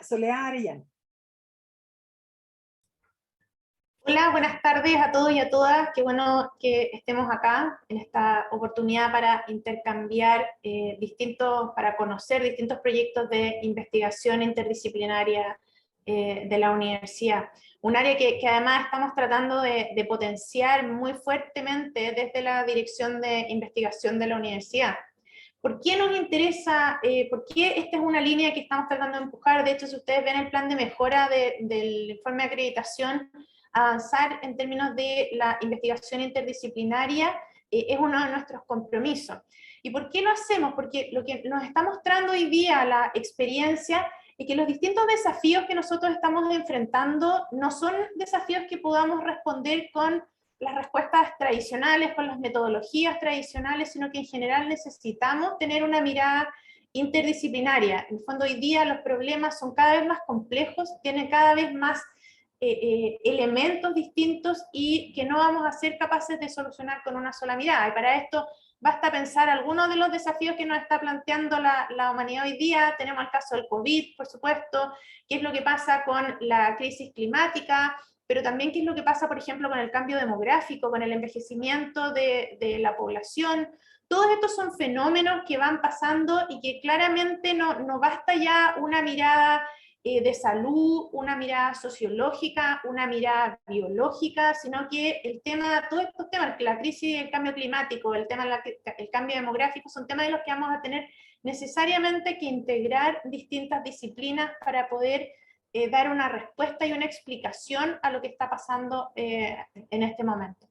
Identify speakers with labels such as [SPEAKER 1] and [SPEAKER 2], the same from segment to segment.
[SPEAKER 1] Soledad Arellano.
[SPEAKER 2] Hola, buenas tardes a todos y a todas. Qué bueno que estemos acá en esta oportunidad para intercambiar para conocer distintos proyectos de investigación interdisciplinaria de la universidad. Un área que además estamos tratando de potenciar muy fuertemente desde la Dirección de Investigación de la universidad. ¿Por qué nos interesa? ¿Por qué esta es una línea que estamos tratando de empujar? De hecho, si ustedes ven el plan de mejora del informe de acreditación, avanzar en términos de la investigación interdisciplinaria es uno de nuestros compromisos. ¿Y por qué lo hacemos? Porque lo que nos está mostrando hoy día la experiencia es que los distintos desafíos que nosotros estamos enfrentando no son desafíos que podamos responder con las respuestas tradicionales, con las metodologías tradicionales, sino que en general necesitamos tener una mirada interdisciplinaria. En el fondo, hoy día los problemas son cada vez más complejos, tienen cada vez más elementos distintos y que no vamos a ser capaces de solucionar con una sola mirada. Y para esto basta pensar algunos de los desafíos que nos está planteando la humanidad hoy día. Tenemos el caso del COVID, por supuesto, qué es lo que pasa con la crisis climática, pero también qué es lo que pasa, por ejemplo, con el cambio demográfico, con el envejecimiento de la población. Todos estos son fenómenos que van pasando y que claramente no basta ya una mirada de salud, una mirada sociológica, una mirada biológica, sino que todos estos temas, la crisis del cambio climático, el cambio demográfico, son temas de los que vamos a tener necesariamente que integrar distintas disciplinas para poder dar una respuesta y una explicación a lo que está pasando en este momento.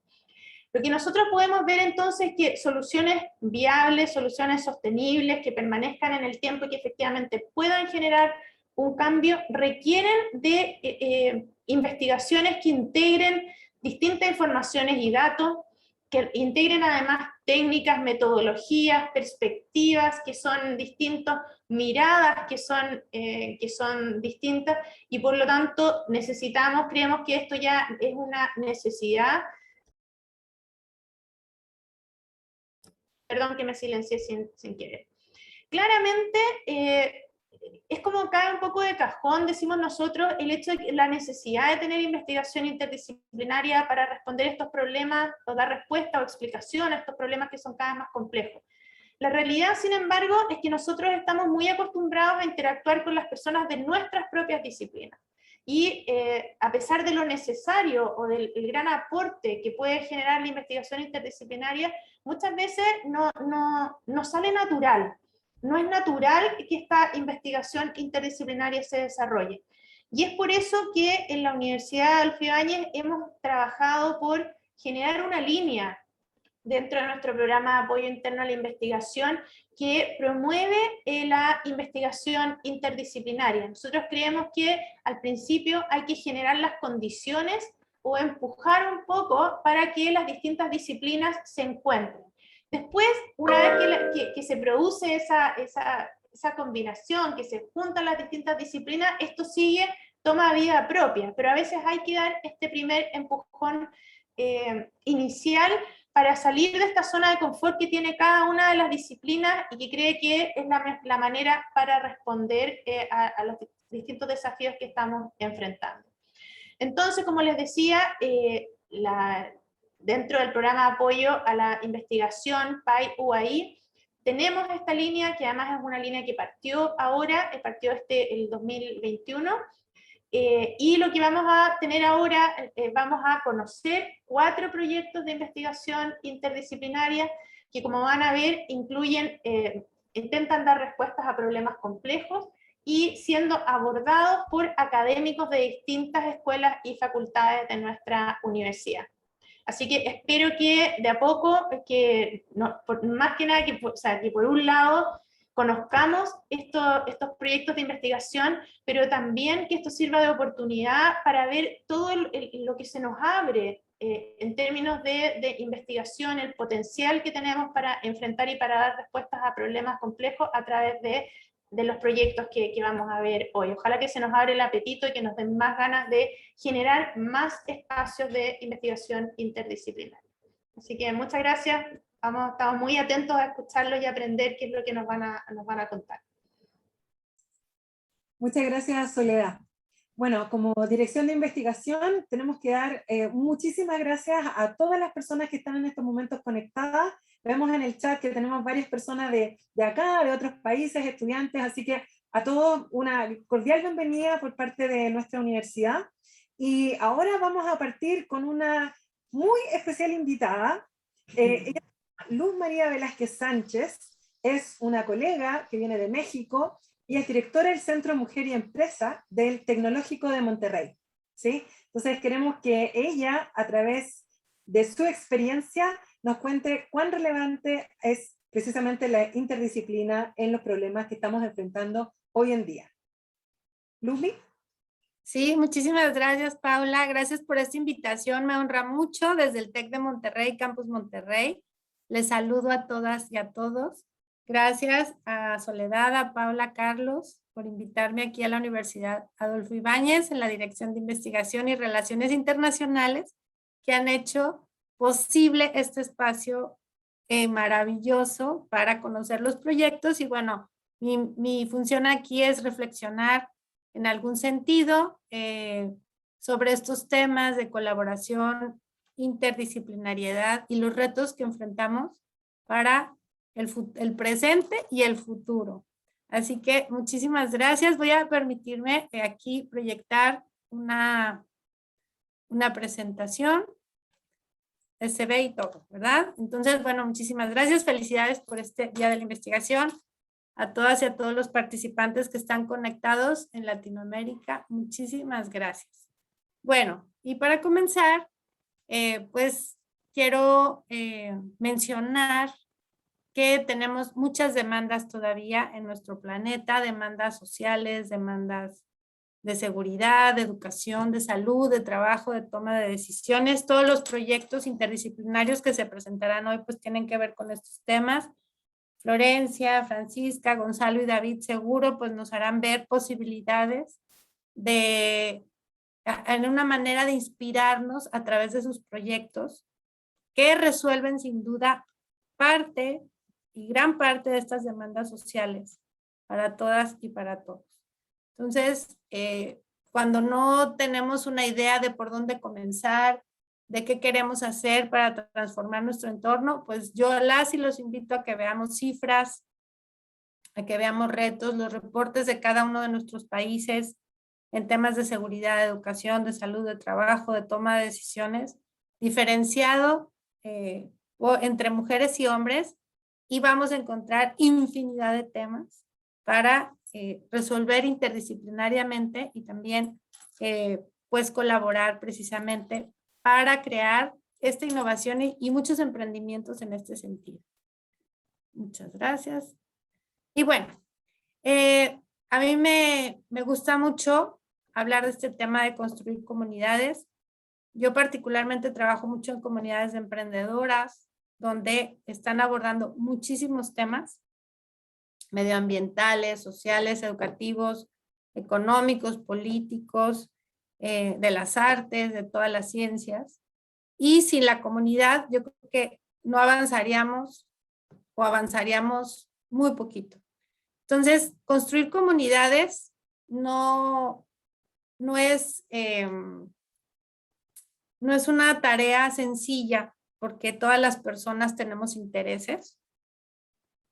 [SPEAKER 2] Lo que nosotros podemos ver entonces es que soluciones viables, soluciones sostenibles, que permanezcan en el tiempo y que efectivamente puedan generar un cambio, requieren de investigaciones que integren distintas informaciones y datos, que integren además técnicas, metodologías, perspectivas que son distintas, miradas que son distintas, y por lo tanto creemos que esto ya es una necesidad. Perdón que me silencié sin querer. Claramente, es como cae un poco de cajón, decimos nosotros, el hecho de la necesidad de tener investigación interdisciplinaria para responder estos problemas, o dar respuesta o explicación a estos problemas que son cada vez más complejos. La realidad, sin embargo, es que nosotros estamos muy acostumbrados a interactuar con las personas de nuestras propias disciplinas. Y a pesar de lo necesario o del gran aporte que puede generar la investigación interdisciplinaria, muchas veces no sale natural. No es natural que esta investigación interdisciplinaria se desarrolle. Y es por eso que en la Universidad Adolfo Ibáñez hemos trabajado por generar una línea dentro de nuestro programa de apoyo interno a la investigación que promueve la investigación interdisciplinaria. Nosotros creemos que al principio hay que generar las condiciones o empujar un poco para que las distintas disciplinas se encuentren. Después, una vez que se produce esa combinación, que se juntan las distintas disciplinas, esto toma vida propia, pero a veces hay que dar este primer empujón inicial para salir de esta zona de confort que tiene cada una de las disciplinas y que cree que es la manera para responder a los distintos desafíos que estamos enfrentando. Entonces, como les decía, dentro del programa de apoyo a la investigación PAI-UAI, tenemos esta línea, que además es una línea que partió el 2021, y lo que vamos a tener ahora, vamos a conocer 4 proyectos de investigación interdisciplinaria que, como van a ver, intentan dar respuestas a problemas complejos y siendo abordados por académicos de distintas escuelas y facultades de nuestra universidad. Así que espero que de a poco, más que nada, que por un lado conozcamos estos proyectos de investigación, pero también que esto sirva de oportunidad para ver todo lo que se nos abre en términos de investigación, el potencial que tenemos para enfrentar y para dar respuestas a problemas complejos a través de los proyectos que vamos a ver hoy. Ojalá que se nos abra el apetito y que nos den más ganas de generar más espacios de investigación interdisciplinaria. Así que muchas gracias. Estamos muy atentos a escucharlos y aprender qué es lo que nos van a contar.
[SPEAKER 1] Muchas gracias, Soledad. Bueno, como dirección de investigación tenemos que dar muchísimas gracias a todas las personas que están en estos momentos conectadas. Vemos en el chat que tenemos varias personas de acá, de otros países, estudiantes, así que a todos una cordial bienvenida por parte de nuestra universidad. Y ahora vamos a partir con una muy especial invitada. Ella, Luz María Velázquez Sánchez, es una colega que viene de México y es directora del Centro Mujer y Empresa del Tecnológico de Monterrey, ¿sí? Entonces queremos que ella, a través de su experiencia, nos cuente cuán relevante es precisamente la interdisciplina en los problemas que estamos enfrentando hoy en día. Luzmi.
[SPEAKER 3] Sí, muchísimas gracias, Paula. Gracias por esta invitación. Me honra mucho desde el TEC de Monterrey, Campus Monterrey. Les saludo a todas y a todos. Gracias a Soledad, a Paula, a Carlos, por invitarme aquí a la Universidad Adolfo Ibáñez en la Dirección de Investigación y Relaciones Internacionales, que han hecho posible este espacio maravilloso para conocer los proyectos. Y bueno, mi función aquí es reflexionar en algún sentido sobre estos temas de colaboración, interdisciplinariedad y los retos que enfrentamos para el presente y el futuro. Así que muchísimas gracias. Voy a permitirme aquí proyectar una presentación. Se ve y todo, ¿verdad? Entonces, bueno, muchísimas gracias. Felicidades por este Día de la Investigación. A todas y a todos los participantes que están conectados en Latinoamérica, muchísimas gracias. Bueno, y para comenzar, pues quiero mencionar que tenemos muchas demandas todavía en nuestro planeta, demandas sociales, demandas de seguridad, de educación, de salud, de trabajo, de toma de decisiones. Todos los proyectos interdisciplinarios que se presentarán hoy pues tienen que ver con estos temas. Florencia, Francisca, Gonzalo y David seguro pues nos harán ver posibilidades en una manera de inspirarnos a través de sus proyectos que resuelven sin duda parte y gran parte de estas demandas sociales para todas y para todos. Entonces, cuando no tenemos una idea de por dónde comenzar, de qué queremos hacer para transformar nuestro entorno, pues yo las y los invito a que veamos cifras, a que veamos retos, los reportes de cada uno de nuestros países en temas de seguridad, de educación, de salud, de trabajo, de toma de decisiones, diferenciado entre mujeres y hombres, y vamos a encontrar infinidad de temas para resolver interdisciplinariamente y también pues colaborar precisamente para crear esta innovación y muchos emprendimientos en este sentido. Muchas gracias. Y bueno, a mí me gusta mucho hablar de este tema de construir comunidades. Yo particularmente trabajo mucho en comunidades de emprendedoras, donde están abordando muchísimos temas medioambientales, sociales, educativos, económicos, políticos, de las artes, de todas las ciencias. Y sin la comunidad, yo creo que no avanzaríamos o avanzaríamos muy poquito. Entonces, construir comunidades no es una tarea sencilla porque todas las personas tenemos intereses.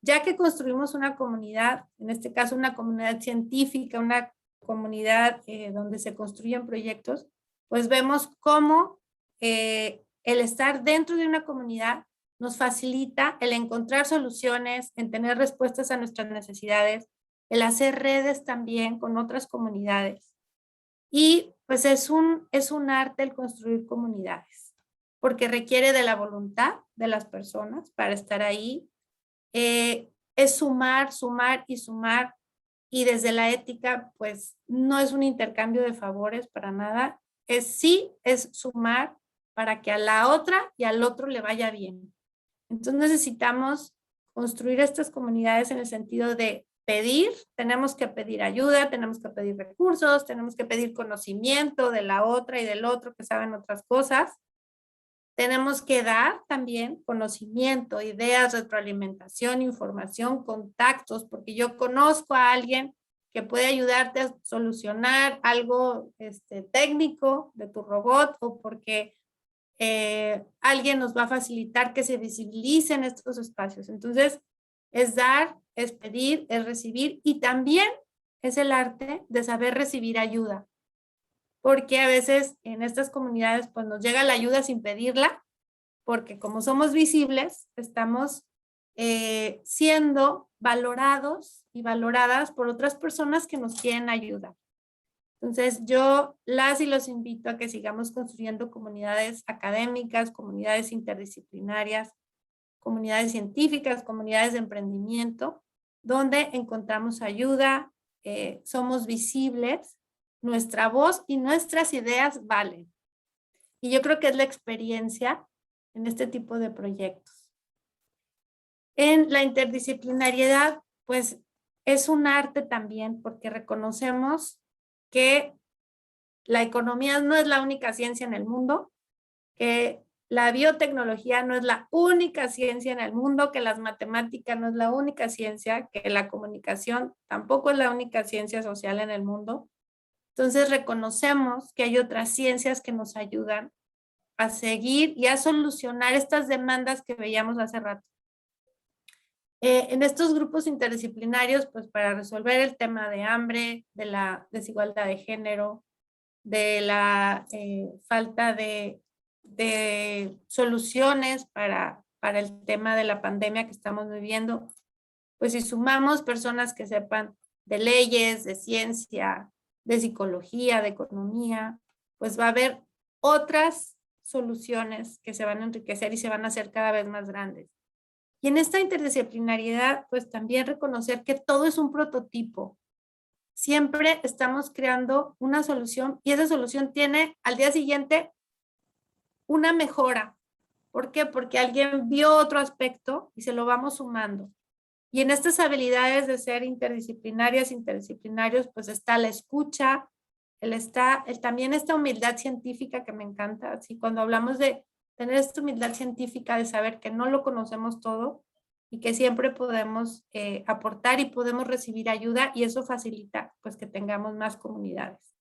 [SPEAKER 3] Ya que construimos una comunidad, en este caso una comunidad científica, una comunidad donde se construyen proyectos, pues vemos cómo el estar dentro de una comunidad nos facilita el encontrar soluciones, en tener respuestas a nuestras necesidades, el hacer redes también con otras comunidades. Y pues es un arte el construir comunidades, porque requiere de la voluntad de las personas para estar ahí. Es sumar, sumar y sumar, y desde la ética pues no es un intercambio de favores para nada, es sumar para que a la otra y al otro le vaya bien. Entonces necesitamos construir estas comunidades en el sentido de pedir, tenemos que pedir ayuda, tenemos que pedir recursos, tenemos que pedir conocimiento de la otra y del otro que saben otras cosas. Tenemos que dar también conocimiento, ideas, retroalimentación, información, contactos, porque yo conozco a alguien que puede ayudarte a solucionar algo técnico de tu robot, o porque alguien nos va a facilitar que se visibilicen estos espacios. Entonces, es dar, es pedir, es recibir, y también es el arte de saber recibir ayuda. Porque a veces en estas comunidades pues nos llega la ayuda sin pedirla, porque como somos visibles, estamos siendo valorados y valoradas por otras personas que nos quieren ayudar. Entonces yo las y los invito a que sigamos construyendo comunidades académicas, comunidades interdisciplinarias, comunidades científicas, comunidades de emprendimiento, donde encontramos ayuda, somos visibles, nuestra voz y nuestras ideas valen. Y yo creo que es la experiencia en este tipo de proyectos. En la interdisciplinariedad, pues es un arte también, porque reconocemos que la economía no es la única ciencia en el mundo, que la biotecnología no es la única ciencia en el mundo, que las matemáticas no es la única ciencia, que la comunicación tampoco es la única ciencia social en el mundo. Entonces reconocemos que hay otras ciencias que nos ayudan a seguir y a solucionar estas demandas que veíamos hace rato. En estos grupos interdisciplinarios, pues para resolver el tema de hambre, de la desigualdad de género, de la falta de soluciones para el tema de la pandemia que estamos viviendo, pues si sumamos personas que sepan de leyes, de ciencia, de psicología, de economía, pues va a haber otras soluciones que se van a enriquecer y se van a hacer cada vez más grandes. Y en esta interdisciplinariedad, pues también reconocer que todo es un prototipo. Siempre estamos creando una solución y esa solución tiene al día siguiente una mejora. ¿Por qué? Porque alguien vio otro aspecto y se lo vamos sumando. Y en estas habilidades de ser interdisciplinarios, pues está la escucha, también esta humildad científica que me encanta. Así, cuando hablamos de tener esta humildad científica, de saber que no lo conocemos todo y que siempre podemos aportar y podemos recibir ayuda, y eso facilita pues que tengamos más comunidades.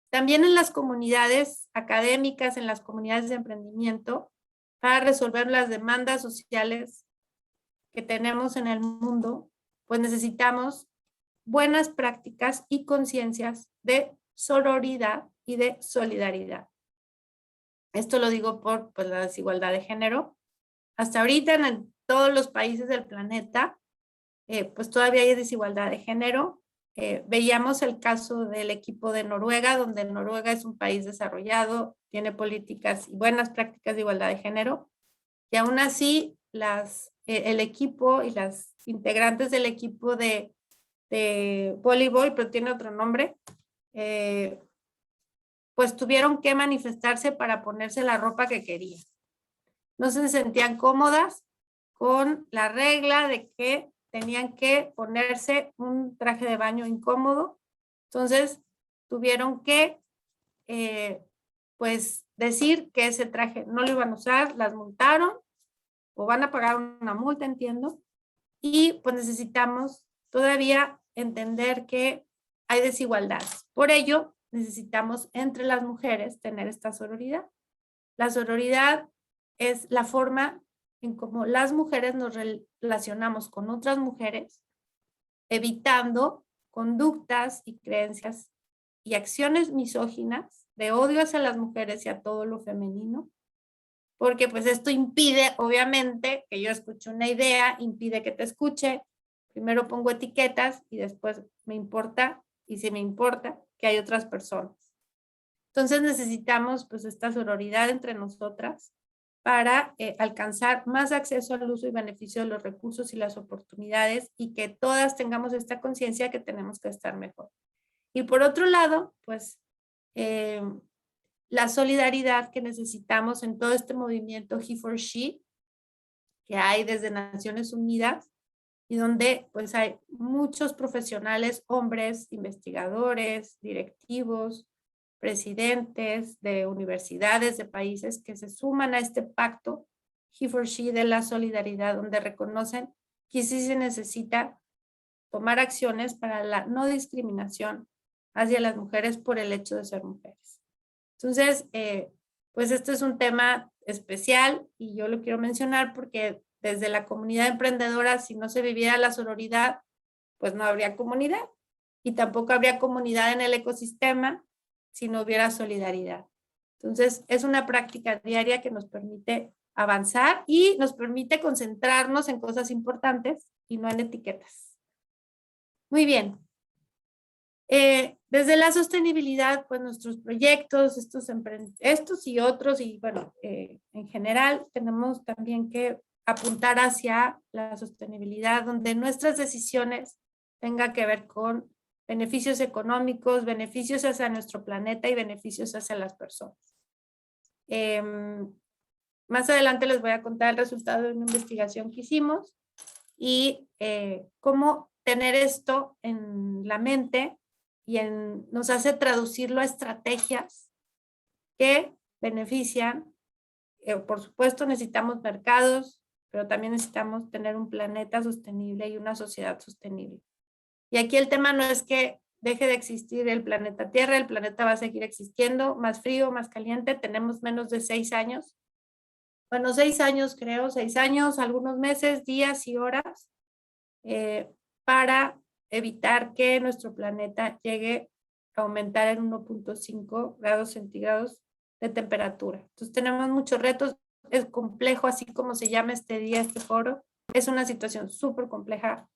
[SPEAKER 3] También en las comunidades académicas, en las comunidades de emprendimiento, para resolver las demandas sociales que tenemos en el mundo, pues necesitamos buenas prácticas y conciencias de sororidad y de solidaridad. Esto lo digo por pues, la desigualdad de género. Hasta ahorita en todos los países del planeta, pues todavía hay desigualdad de género. Veíamos el caso del equipo de Noruega, donde Noruega es un país desarrollado, tiene políticas y buenas prácticas de igualdad de género, y aún así el equipo y las integrantes del equipo de voleibol, pero tiene otro nombre, pues tuvieron que manifestarse para ponerse la ropa que querían. No se sentían cómodas con la regla de que tenían que ponerse un traje de baño incómodo. Entonces tuvieron que pues decir que ese traje no lo iban a usar, las multaron o van a pagar una multa, entiendo, y pues necesitamos todavía entender que hay desigualdades. Por ello, necesitamos entre las mujeres tener esta sororidad. La sororidad es la forma en cómo las mujeres nos relacionamos con otras mujeres, evitando conductas y creencias y acciones misóginas de odio hacia las mujeres y a todo lo femenino, porque pues esto impide, obviamente, que yo escuche una idea, impide que te escuche. Primero pongo etiquetas y después me importa, y si me importa, que hay otras personas. Entonces necesitamos pues esta sororidad entre nosotras para alcanzar más acceso al uso y beneficio de los recursos y las oportunidades, y que todas tengamos esta conciencia que tenemos que estar mejor. Y por otro lado, pues la solidaridad que necesitamos en todo este movimiento He4She que hay desde Naciones Unidas, y donde pues hay muchos profesionales, hombres, investigadores, directivos, presidentes de universidades, de países que se suman a este pacto He4She de la solidaridad, donde reconocen que sí se necesita tomar acciones para la no discriminación hacia las mujeres por el hecho de ser mujeres. Entonces, pues este es un tema especial y yo lo quiero mencionar porque desde la comunidad emprendedora, si no se viviera la sororidad, pues no habría comunidad y tampoco habría comunidad en el ecosistema si no hubiera solidaridad. Entonces, es una práctica diaria que nos permite avanzar y nos permite concentrarnos en cosas importantes y no en etiquetas. Muy bien. Desde la sostenibilidad, pues nuestros proyectos, estos y otros, y bueno, en general tenemos también que apuntar hacia la sostenibilidad, donde nuestras decisiones tengan que ver con beneficios económicos, beneficios hacia nuestro planeta y beneficios hacia las personas. Más adelante les voy a contar el resultado de una investigación que hicimos y cómo tener esto en la mente y nos hace traducirlo a estrategias que benefician. Por supuesto necesitamos mercados, pero también necesitamos tener un planeta sostenible y una sociedad sostenible. Y aquí el tema no es que deje de existir el planeta Tierra, el planeta va a seguir existiendo, más frío, más caliente, tenemos menos de 6 años. Bueno, 6 años creo, 6 años, algunos meses, días y horas para evitar que nuestro planeta llegue a aumentar en 1.5 grados centígrados de temperatura. Entonces tenemos muchos retos, es complejo, así como se llama este día, este foro, es una situación súper compleja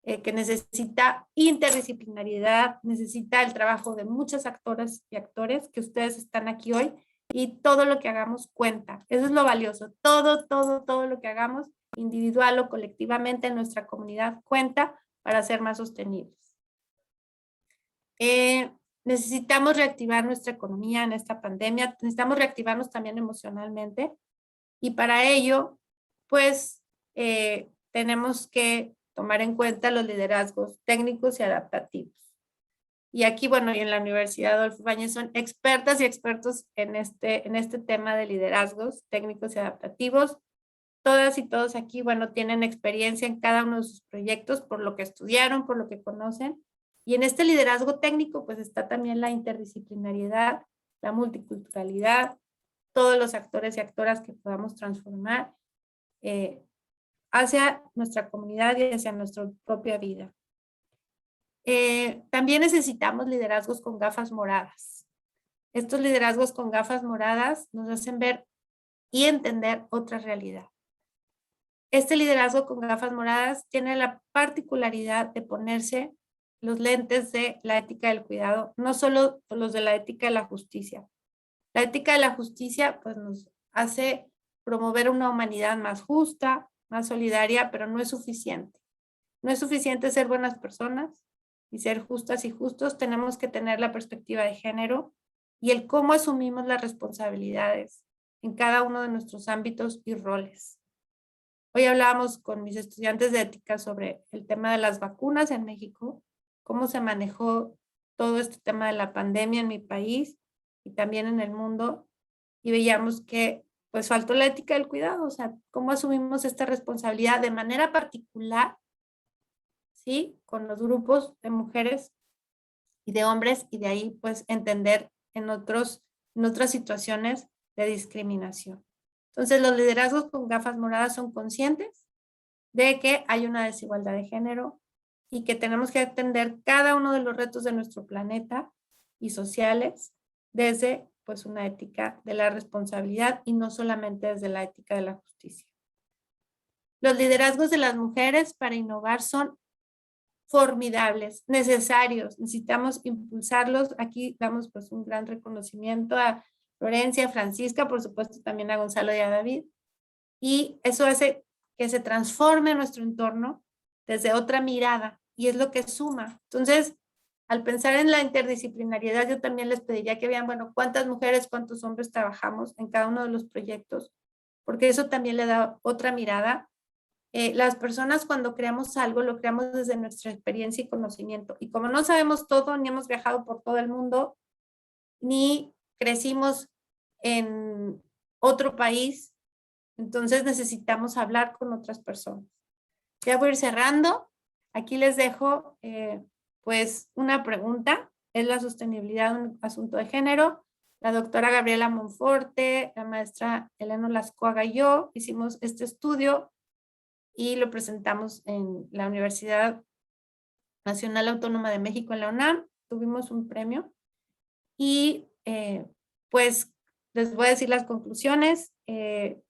[SPEAKER 3] que necesita interdisciplinariedad, necesita el trabajo de muchas actoras y actores que ustedes están aquí hoy y todo lo que hagamos cuenta. Eso es lo valioso. Todo lo que hagamos individual o colectivamente en nuestra comunidad cuenta para ser más sostenibles. Necesitamos reactivar nuestra economía en esta pandemia, necesitamos reactivarnos también emocionalmente y para ello, pues, tenemos que tomar en cuenta los liderazgos técnicos y adaptativos. Y aquí, bueno, y en la Universidad Adolfo Ibáñez son expertas y expertos en este tema de liderazgos técnicos y adaptativos. Todas y todos aquí, bueno, tienen experiencia en cada uno de sus proyectos por lo que estudiaron, por lo que conocen. Y en este liderazgo técnico, pues está también la interdisciplinariedad, la multiculturalidad, todos los actores y actoras que podamos transformar hacia nuestra comunidad y hacia nuestra propia vida. También necesitamos liderazgos con gafas moradas. Estos liderazgos con gafas moradas nos hacen ver y entender otra realidad. Este liderazgo con gafas moradas tiene la particularidad de ponerse los lentes de la ética del cuidado, no solo los de la ética de la justicia. La ética de la justicia pues nos hace promover una humanidad más justa, más solidaria, pero no es suficiente. No es suficiente ser buenas personas y ser justas y justos, tenemos que tener la perspectiva de género y el cómo asumimos las responsabilidades en cada uno de nuestros ámbitos y roles. Hoy hablábamos con mis estudiantes de ética sobre el tema de las vacunas en México, cómo se manejó todo este tema de la pandemia en mi país y también en el mundo, y veíamos que pues faltó la ética del cuidado, o sea, cómo asumimos esta responsabilidad de manera particular, ¿sí? Con los grupos de mujeres y de hombres, y de ahí pues entender en otras situaciones de discriminación. Entonces los liderazgos con gafas moradas son conscientes de que hay una desigualdad de género y que tenemos que atender cada uno de los retos de nuestro planeta y sociales desde pues una ética de la responsabilidad y no solamente desde la ética de la justicia. Los liderazgos de las mujeres para innovar son formidables, necesarios, necesitamos impulsarlos. Aquí damos pues un gran reconocimiento a Florencia, a Francisca, por supuesto también a Gonzalo y a David, y eso hace que se transforme nuestro entorno desde otra mirada y es lo que suma. Entonces, al pensar en la interdisciplinariedad, yo también les pediría que vean, bueno, cuántas mujeres, cuántos hombres trabajamos en cada uno de los proyectos, porque eso también le da otra mirada. Las personas cuando creamos algo, lo creamos desde nuestra experiencia y conocimiento. Y como no sabemos todo, ni hemos viajado por todo el mundo, ni crecimos en otro país, entonces necesitamos hablar con otras personas. Ya voy a ir cerrando. Aquí les dejo pues una pregunta. ¿Es la sostenibilidad un asunto de género? La doctora Gabriela Monforte, la maestra Elena Lascoaga y yo hicimos este estudio y lo presentamos en la Universidad Nacional Autónoma de México, en la UNAM. Tuvimos un premio y pues les voy a decir las conclusiones.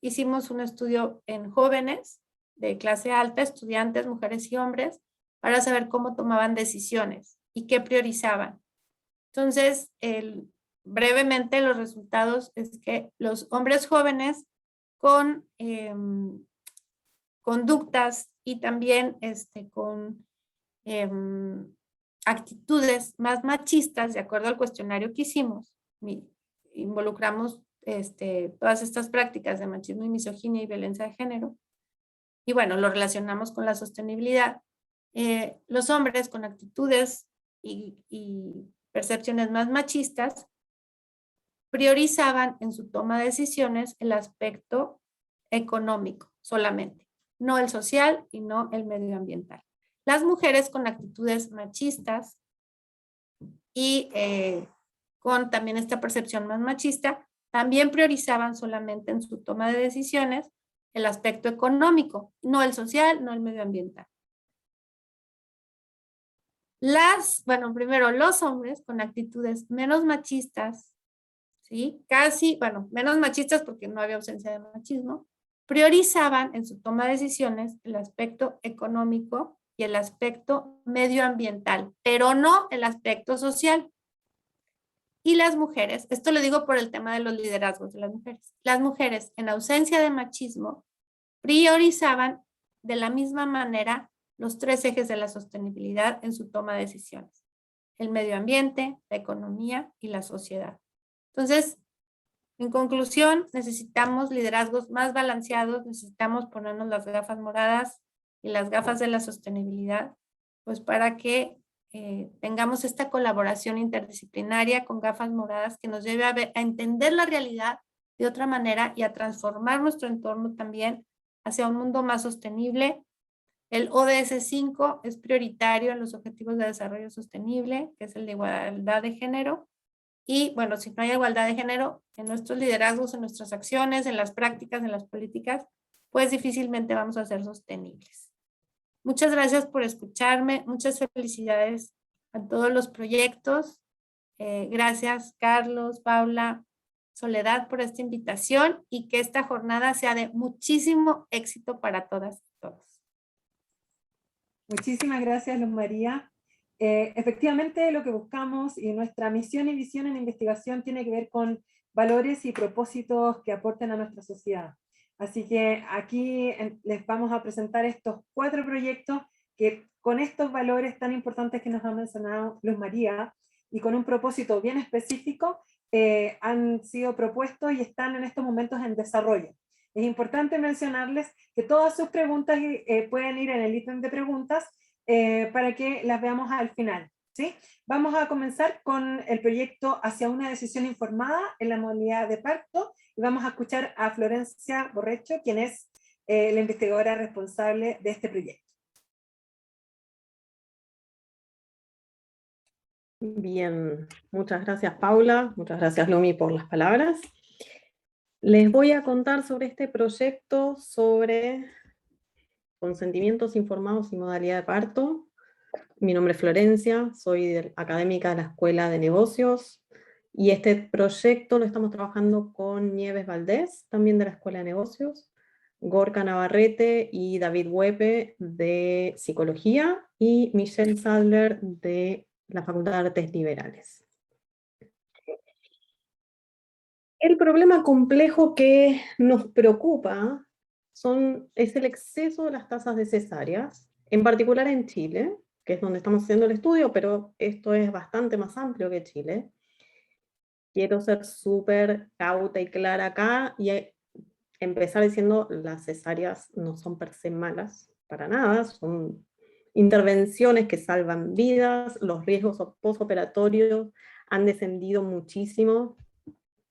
[SPEAKER 3] Hicimos un estudio en jóvenes de clase alta, estudiantes, mujeres y hombres, para saber cómo tomaban decisiones y qué priorizaban. Entonces, brevemente los resultados es que los hombres jóvenes con conductas y también con actitudes más machistas, de acuerdo al cuestionario que hicimos, involucramos todas estas prácticas de machismo y misoginia y violencia de género, y bueno, lo relacionamos con la sostenibilidad. Los hombres con actitudes y percepciones más machistas priorizaban en su toma de decisiones el aspecto económico solamente, no el social y no el medioambiental. Las mujeres con actitudes machistas y con también esta percepción más machista, también priorizaban solamente en su toma de decisiones el aspecto económico, no el social, no el medioambiental. Primero los hombres con actitudes menos machistas, ¿sí? Menos machistas porque no había ausencia de machismo, priorizaban en su toma de decisiones el aspecto económico y el aspecto medioambiental, pero no el aspecto social. Y las mujeres, esto lo digo por el tema de los liderazgos de las mujeres en ausencia de machismo priorizaban de la misma manera los 3 ejes de la sostenibilidad en su toma de decisiones: el medio ambiente, la economía y la sociedad. Entonces, en conclusión, necesitamos liderazgos más balanceados, necesitamos ponernos las gafas moradas y las gafas de la sostenibilidad, pues para que tengamos esta colaboración interdisciplinaria con gafas moradas que nos lleve a entender la realidad de otra manera y a transformar nuestro entorno también hacia un mundo más sostenible. El ODS 5 es prioritario en los Objetivos de Desarrollo Sostenible, que es el de igualdad de género. Y bueno, si no hay igualdad de género en nuestros liderazgos, en nuestras acciones, en las prácticas, en las políticas, pues difícilmente vamos a ser sostenibles. Muchas gracias por escucharme. Muchas felicidades a todos los proyectos. Gracias, Carlos, Paula, Soledad, por esta invitación y que esta jornada sea de muchísimo éxito para todas y todos.
[SPEAKER 1] Muchísimas gracias, Luz María. Efectivamente, lo que buscamos y nuestra misión y visión en investigación tiene que ver con valores y propósitos que aporten a nuestra sociedad. Así que aquí les vamos a presentar estos 4 proyectos que con estos valores tan importantes que nos ha mencionado Luz María y con un propósito bien específico han sido propuestos y están en estos momentos en desarrollo. Es importante mencionarles que todas sus preguntas pueden ir en el ítem de preguntas para que las veamos al final, ¿sí? Vamos a comenzar con el proyecto Hacia una decisión informada en la modalidad de parto y vamos a escuchar a Florencia Borrecho, quien es la investigadora responsable de este proyecto.
[SPEAKER 4] Bien, muchas gracias Paula, muchas gracias Lumi por las palabras. Les voy a contar sobre este proyecto sobre consentimientos informados y modalidad de parto. Mi nombre es Florencia, soy académica de la Escuela de Negocios y este proyecto lo estamos trabajando con Nieves Valdés, también de la Escuela de Negocios, Gorka Navarrete y David Huepe de Psicología y Michelle Sadler de la Facultad de Artes Liberales. El problema complejo que nos preocupa es el exceso de las tasas de cesáreas, en particular en Chile, que es donde estamos haciendo el estudio, pero esto es bastante más amplio que Chile. Quiero ser súper cauta y clara acá y empezar diciendo las cesáreas no son per se malas para nada, son intervenciones que salvan vidas, los riesgos postoperatorios han descendido muchísimo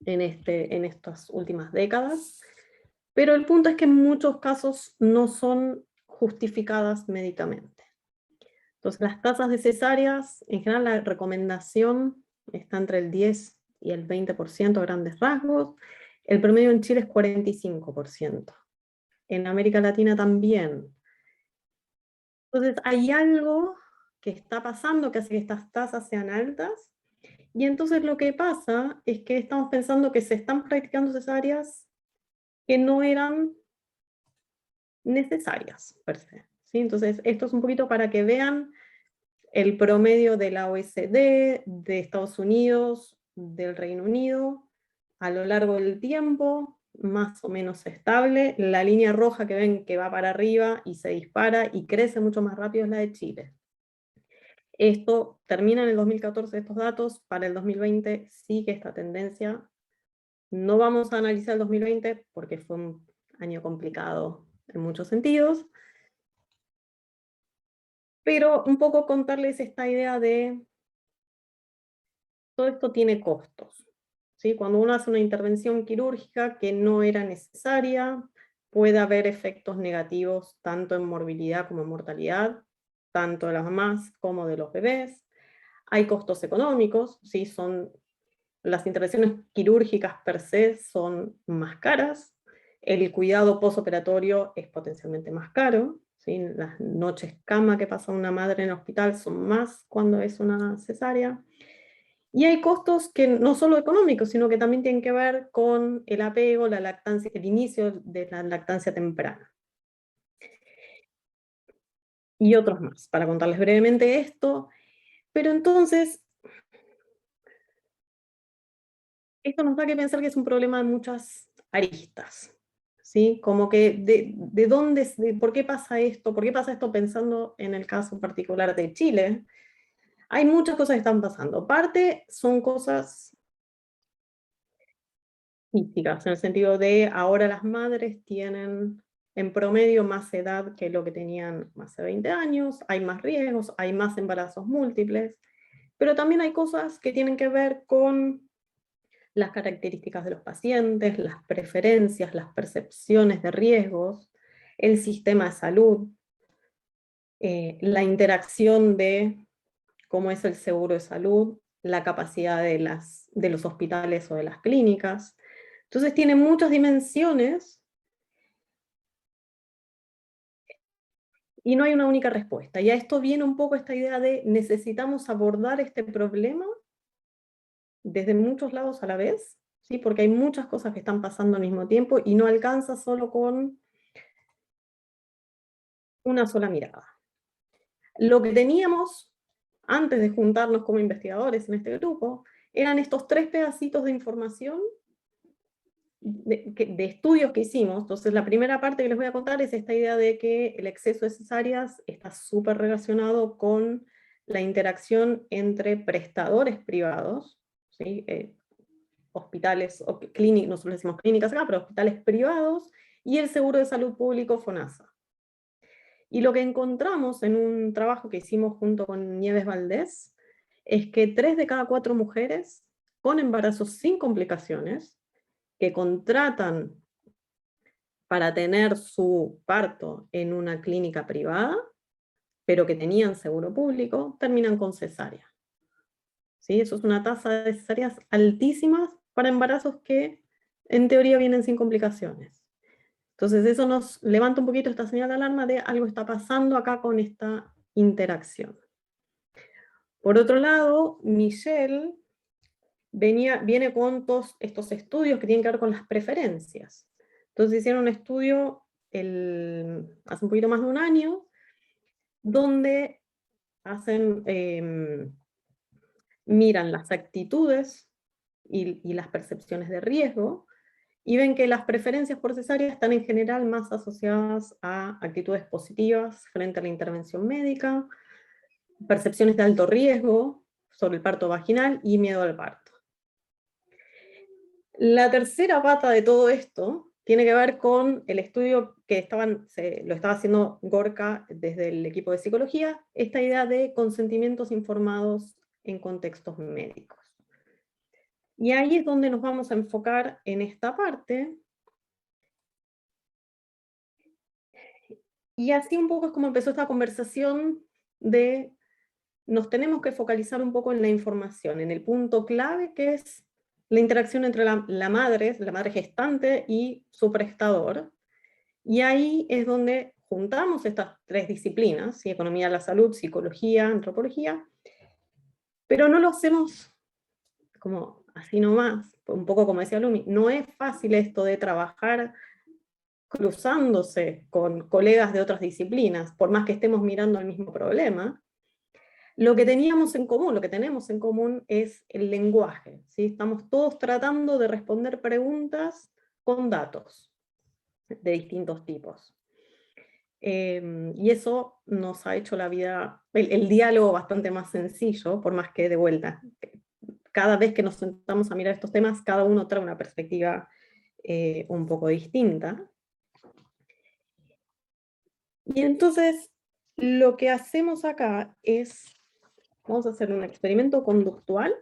[SPEAKER 4] en estas últimas décadas, pero el punto es que en muchos casos no son justificadas médicamente. Entonces las tasas de cesáreas, en general la recomendación está entre el 10 y el 20% a grandes rasgos. El promedio en Chile es 45%. En América Latina también. Entonces hay algo que está pasando que hace que estas tasas sean altas, y entonces lo que pasa es que estamos pensando que se están practicando cesáreas que no eran necesarias per se, ¿sí? Entonces esto es un poquito para que vean el promedio de la OECD, de Estados Unidos, del Reino Unido, a lo largo del tiempo, más o menos estable. La línea roja que ven que va para arriba y se dispara y crece mucho más rápido es la de Chile. Esto termina en el 2014 estos datos, para el 2020 sigue esta tendencia. No vamos a analizar el 2020 porque fue un año complicado en muchos sentidos, pero un poco contarles esta idea de todo esto tiene costos, ¿sí? Cuando uno hace una intervención quirúrgica que no era necesaria, puede haber efectos negativos tanto en morbilidad como en mortalidad, tanto de las mamás como de los bebés. Hay costos económicos, ¿sí? Las intervenciones quirúrgicas per se son más caras, el cuidado postoperatorio es potencialmente más caro, ¿sí? Las noches cama que pasa una madre en el hospital son más cuando es una cesárea. Y hay costos que no solo económicos, sino que también tienen que ver con el apego, la lactancia, el inicio de la lactancia temprana. Y otros más, para contarles brevemente esto. Pero entonces, esto nos da que pensar que es un problema de muchas aristas, ¿sí? Como que de dónde, por qué pasa esto, pensando en el caso particular de Chile. Hay muchas cosas que están pasando. Parte son cosas físicas, en el sentido de ahora las madres tienen en promedio más edad que lo que tenían hace 20 años, hay más riesgos, hay más embarazos múltiples, pero también hay cosas que tienen que ver con las características de los pacientes, las preferencias, las percepciones de riesgos, el sistema de salud, la interacción de cómo es el seguro de salud, la capacidad de los hospitales o de las clínicas. Entonces tiene muchas dimensiones y no hay una única respuesta. Y a esto viene un poco esta idea de necesitamos abordar este problema desde muchos lados a la vez, ¿sí? Porque hay muchas cosas que están pasando al mismo tiempo y no alcanza solo con una sola mirada. Lo que teníamos antes de juntarnos como investigadores en este grupo eran estos 3 pedacitos de información de estudios que hicimos. Entonces la primera parte que les voy a contar es esta idea de que el exceso de cesáreas está súper relacionado con la interacción entre prestadores privados, ¿sí? Hospitales, o nosotros decimos clínicas acá, pero hospitales privados, y el seguro de salud público FONASA. Y lo que encontramos en un trabajo que hicimos junto con Nieves Valdés, es que 3 de cada 4 mujeres con embarazos sin complicaciones, que contratan para tener su parto en una clínica privada, pero que tenían seguro público, terminan con cesárea. ¿Sí? Eso es una tasa de cesáreas altísimas para embarazos que en teoría vienen sin complicaciones. Entonces eso nos levanta un poquito esta señal de alarma de algo está pasando acá con esta interacción. Por otro lado, Michelle viene con todos estos estudios que tienen que ver con las preferencias. Entonces hicieron un estudio hace un poquito más de un año, donde miran las actitudes y las percepciones de riesgo, y ven que las preferencias por cesárea están en general más asociadas a actitudes positivas frente a la intervención médica, percepciones de alto riesgo sobre el parto vaginal y miedo al parto. La tercera pata de todo esto tiene que ver con el estudio que lo estaba haciendo Gorka desde el equipo de psicología, esta idea de consentimientos informados en contextos médicos. Y ahí es donde nos vamos a enfocar en esta parte. Y así un poco es como empezó esta conversación nos tenemos que focalizar un poco en la información, en el punto clave que es la interacción entre la madre gestante y su prestador. Y ahí es donde juntamos estas tres disciplinas, ¿sí? Economía de la salud, psicología, antropología, pero no lo hacemos como así nomás, un poco como decía Lumi, no es fácil esto de trabajar cruzándose con colegas de otras disciplinas, por más que estemos mirando el mismo problema. Lo que teníamos en común, lo que tenemos en común es el lenguaje, ¿sí? Estamos todos tratando de responder preguntas con datos de distintos tipos. Y eso nos ha hecho la vida, el diálogo bastante más sencillo, por más que de vuelta, cada vez que nos sentamos a mirar estos temas, cada uno trae una perspectiva un poco distinta. Y entonces, lo que hacemos acá es, vamos a hacer un experimento conductual,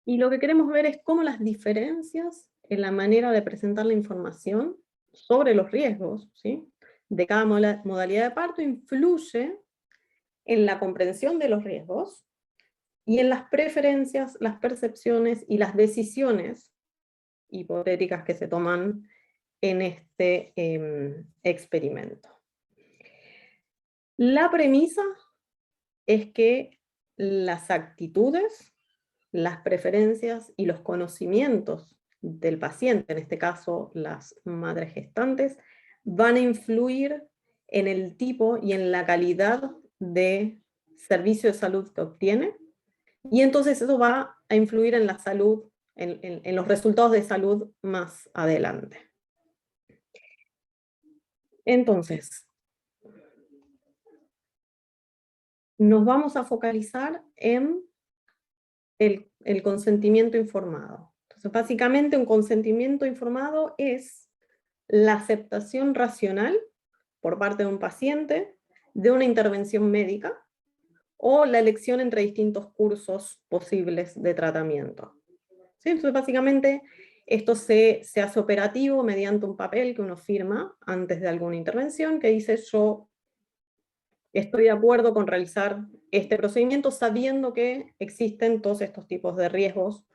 [SPEAKER 4] y lo que queremos ver es cómo las diferencias en la manera de presentar la información sobre los riesgos, ¿sí?, de cada modalidad de parto influye en la comprensión de los riesgos y en las preferencias, las percepciones y las decisiones hipotéticas que se toman en este experimento. La premisa es que las actitudes, las preferencias y los conocimientos del paciente, en este caso las madres gestantes, van a influir en el tipo y en la calidad de servicio de salud que obtiene, y entonces eso va a influir en la salud, en los resultados de salud más adelante. Entonces, nos vamos a focalizar en el consentimiento informado. Entonces, básicamente un consentimiento informado es la aceptación racional por parte de un paciente de una intervención médica o la elección entre distintos cursos posibles de tratamiento. ¿Sí? Entonces, básicamente, esto se hace operativo mediante un papel que uno firma antes de alguna intervención que dice: yo estoy de acuerdo con realizar este procedimiento sabiendo que existen todos estos tipos de riesgos,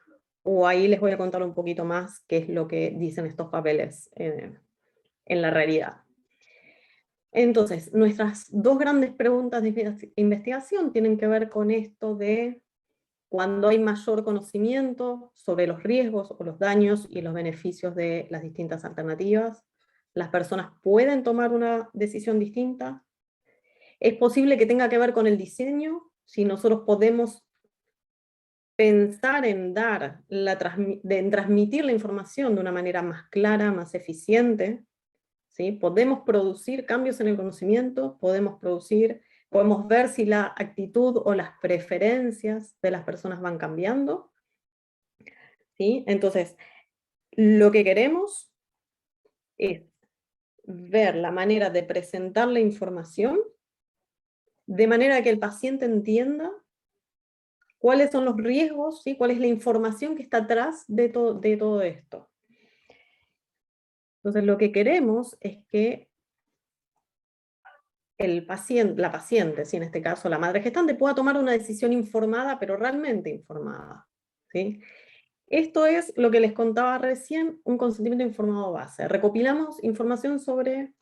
[SPEAKER 4] o ahí les voy a contar un poquito más qué es lo que dicen estos papeles en la realidad. Entonces, nuestras dos grandes preguntas de investigación tienen que ver con esto de cuando hay mayor conocimiento sobre los riesgos o los daños y los beneficios de las distintas alternativas, las personas pueden tomar una decisión distinta. Es posible que tenga que ver con el diseño, si nosotros podemos pensar en transmitir la información de una manera más clara, más eficiente, ¿sí? Podemos producir cambios en el conocimiento, podemos ver si la actitud o las preferencias de las personas van cambiando, ¿sí? Entonces, lo que queremos es ver la manera de presentar la información de manera que el paciente entienda cuáles son los riesgos, ¿sí? Cuál es la información que está atrás de todo esto. Entonces, lo que queremos es que la paciente, ¿sí?, en este caso la madre gestante, pueda tomar una decisión informada, pero realmente informada, ¿sí? Esto es lo que les contaba recién, un consentimiento informado base. Recopilamos información sobre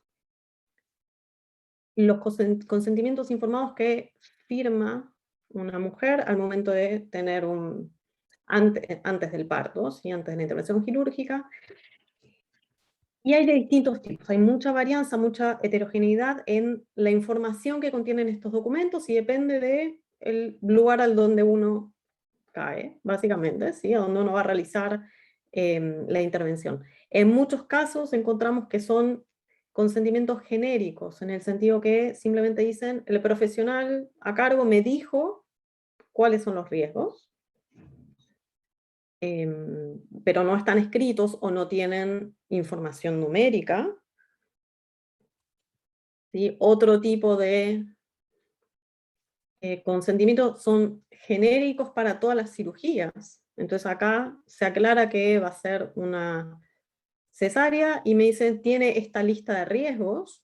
[SPEAKER 4] los consentimientos informados que firma una mujer al momento de tener antes del parto, ¿sí?, antes de la intervención quirúrgica. Y hay de distintos tipos, hay mucha varianza, mucha heterogeneidad en la información que contienen estos documentos y depende del lugar al donde uno cae, básicamente, ¿sí?, a donde uno va a realizar la intervención. En muchos casos encontramos que son consentimientos genéricos, en el sentido que simplemente dicen: el profesional a cargo me dijo cuáles son los riesgos, pero no están escritos o no tienen información numérica, ¿sí? Otro tipo de consentimientos son genéricos para todas las cirugías. Entonces acá se aclara que va a ser una cesárea y me dicen: tiene esta lista de riesgos,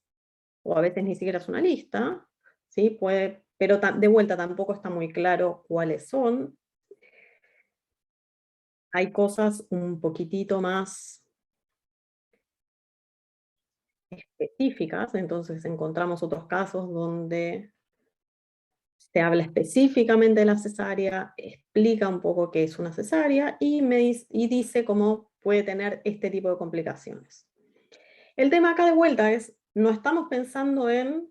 [SPEAKER 4] o a veces ni siquiera es una lista, ¿sí? Pero de vuelta tampoco está muy claro cuáles son. Hay cosas un poquitito más específicas, entonces encontramos otros casos donde se habla específicamente de la cesárea, explica un poco qué es una cesárea y dice cómo puede tener este tipo de complicaciones. El tema acá de vuelta es, no estamos pensando en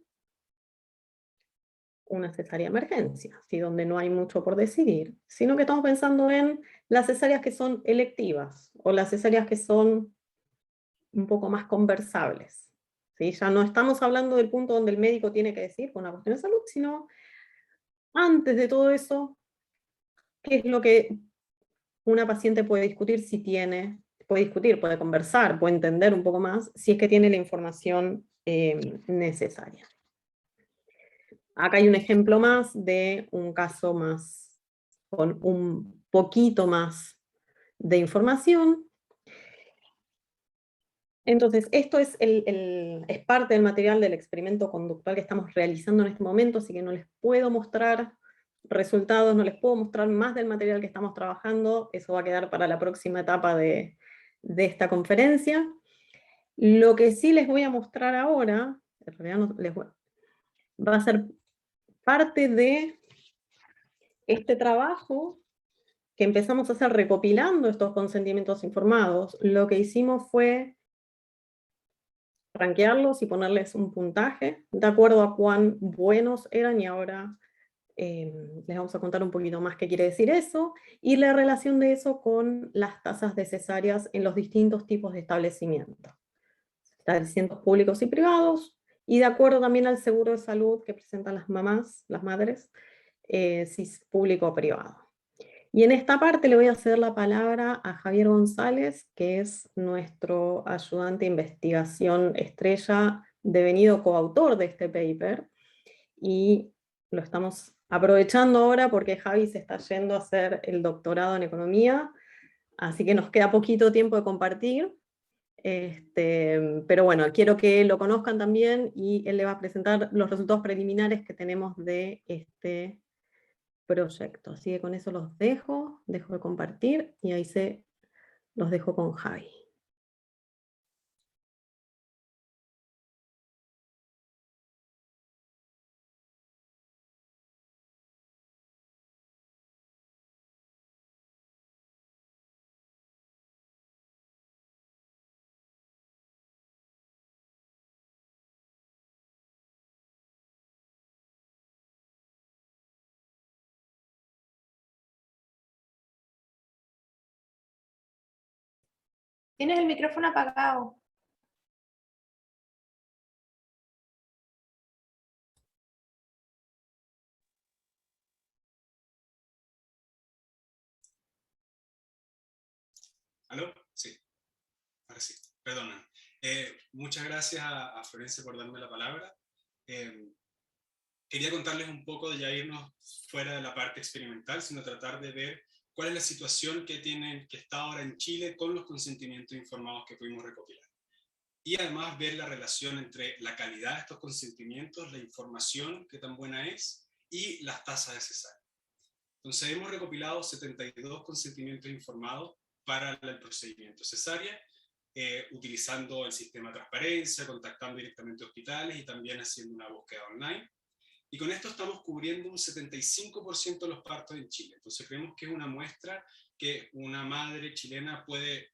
[SPEAKER 4] una cesárea de emergencia, ¿sí? Donde no hay mucho por decidir, sino que estamos pensando en las cesáreas que son electivas o las cesáreas que son un poco más conversables, ¿sí? Ya no estamos hablando del punto donde el médico tiene que decir con una cuestión de salud, sino antes de todo eso, ¿qué es lo que una paciente puede discutir si tiene, puede conversar, puede entender un poco más si es que tiene la información necesaria? Acá hay un ejemplo más de un caso más, con un poquito más de información. Entonces, esto es, es parte del material del experimento conductual que estamos realizando en este momento, así que no les puedo mostrar resultados, no les puedo mostrar más del material que estamos trabajando, eso va a quedar para la próxima etapa de esta conferencia. Lo que sí les voy a mostrar ahora, en realidad va a ser parte de este trabajo que empezamos a hacer recopilando estos consentimientos informados. Lo que hicimos fue rankearlos y ponerles un puntaje de acuerdo a cuán buenos eran, y ahora les vamos a contar un poquito más qué quiere decir eso, y la relación de eso con las tasas de cesáreas en los distintos tipos de establecimientos públicos y privados, y de acuerdo también al seguro de salud que presentan las mamás, las madres, si es público o privado. Y en esta parte le voy a ceder la palabra a Javier González, que es nuestro ayudante de investigación estrella, devenido coautor de este paper, y lo estamos aprovechando ahora porque Javi se está yendo a hacer el doctorado en economía, así que nos queda poquito tiempo de compartir. Pero bueno, quiero que lo conozcan también y él le va a presentar los resultados preliminares que tenemos de este proyecto. Así que con eso los dejo de compartir y ahí los dejo con Javi.
[SPEAKER 2] Tienes el micrófono apagado.
[SPEAKER 5] ¿Aló? Sí, ahora sí, perdona. Muchas gracias a Florencia por darme la palabra. Quería contarles un poco, de ya irnos fuera de la parte experimental, sino tratar de ver cuál es la situación que está ahora en Chile con los consentimientos informados que pudimos recopilar. Y además ver la relación entre la calidad de estos consentimientos, la información, qué tan buena es, y las tasas de cesárea. Entonces hemos recopilado 72 consentimientos informados para el procedimiento cesárea, utilizando el sistema de transparencia, contactando directamente a hospitales y también haciendo una búsqueda online. Y con esto estamos cubriendo un 75% de los partos en Chile. Entonces creemos que es una muestra que una madre chilena puede,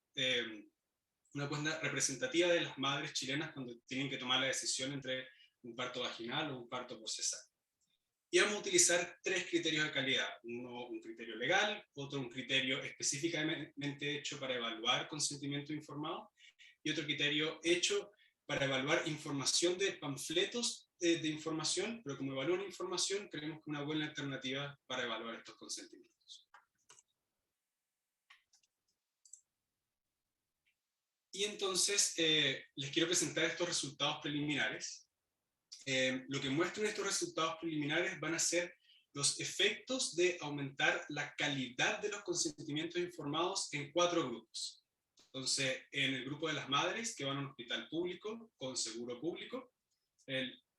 [SPEAKER 5] una muestra representativa de las madres chilenas cuando tienen que tomar la decisión entre un parto vaginal o un parto por cesárea. Y vamos a utilizar 3 criterios de calidad. Uno, un criterio legal, otro, un criterio específicamente hecho para evaluar consentimiento informado, y otro criterio hecho para evaluar información de panfletos de información, pero como evalúan información, creemos que es una buena alternativa para evaluar estos consentimientos. Y entonces les quiero presentar estos resultados preliminares. Lo que muestran estos resultados preliminares van a ser los efectos de aumentar la calidad de los consentimientos informados en 4 grupos. Entonces, en el grupo de las madres que van a un hospital público con seguro público,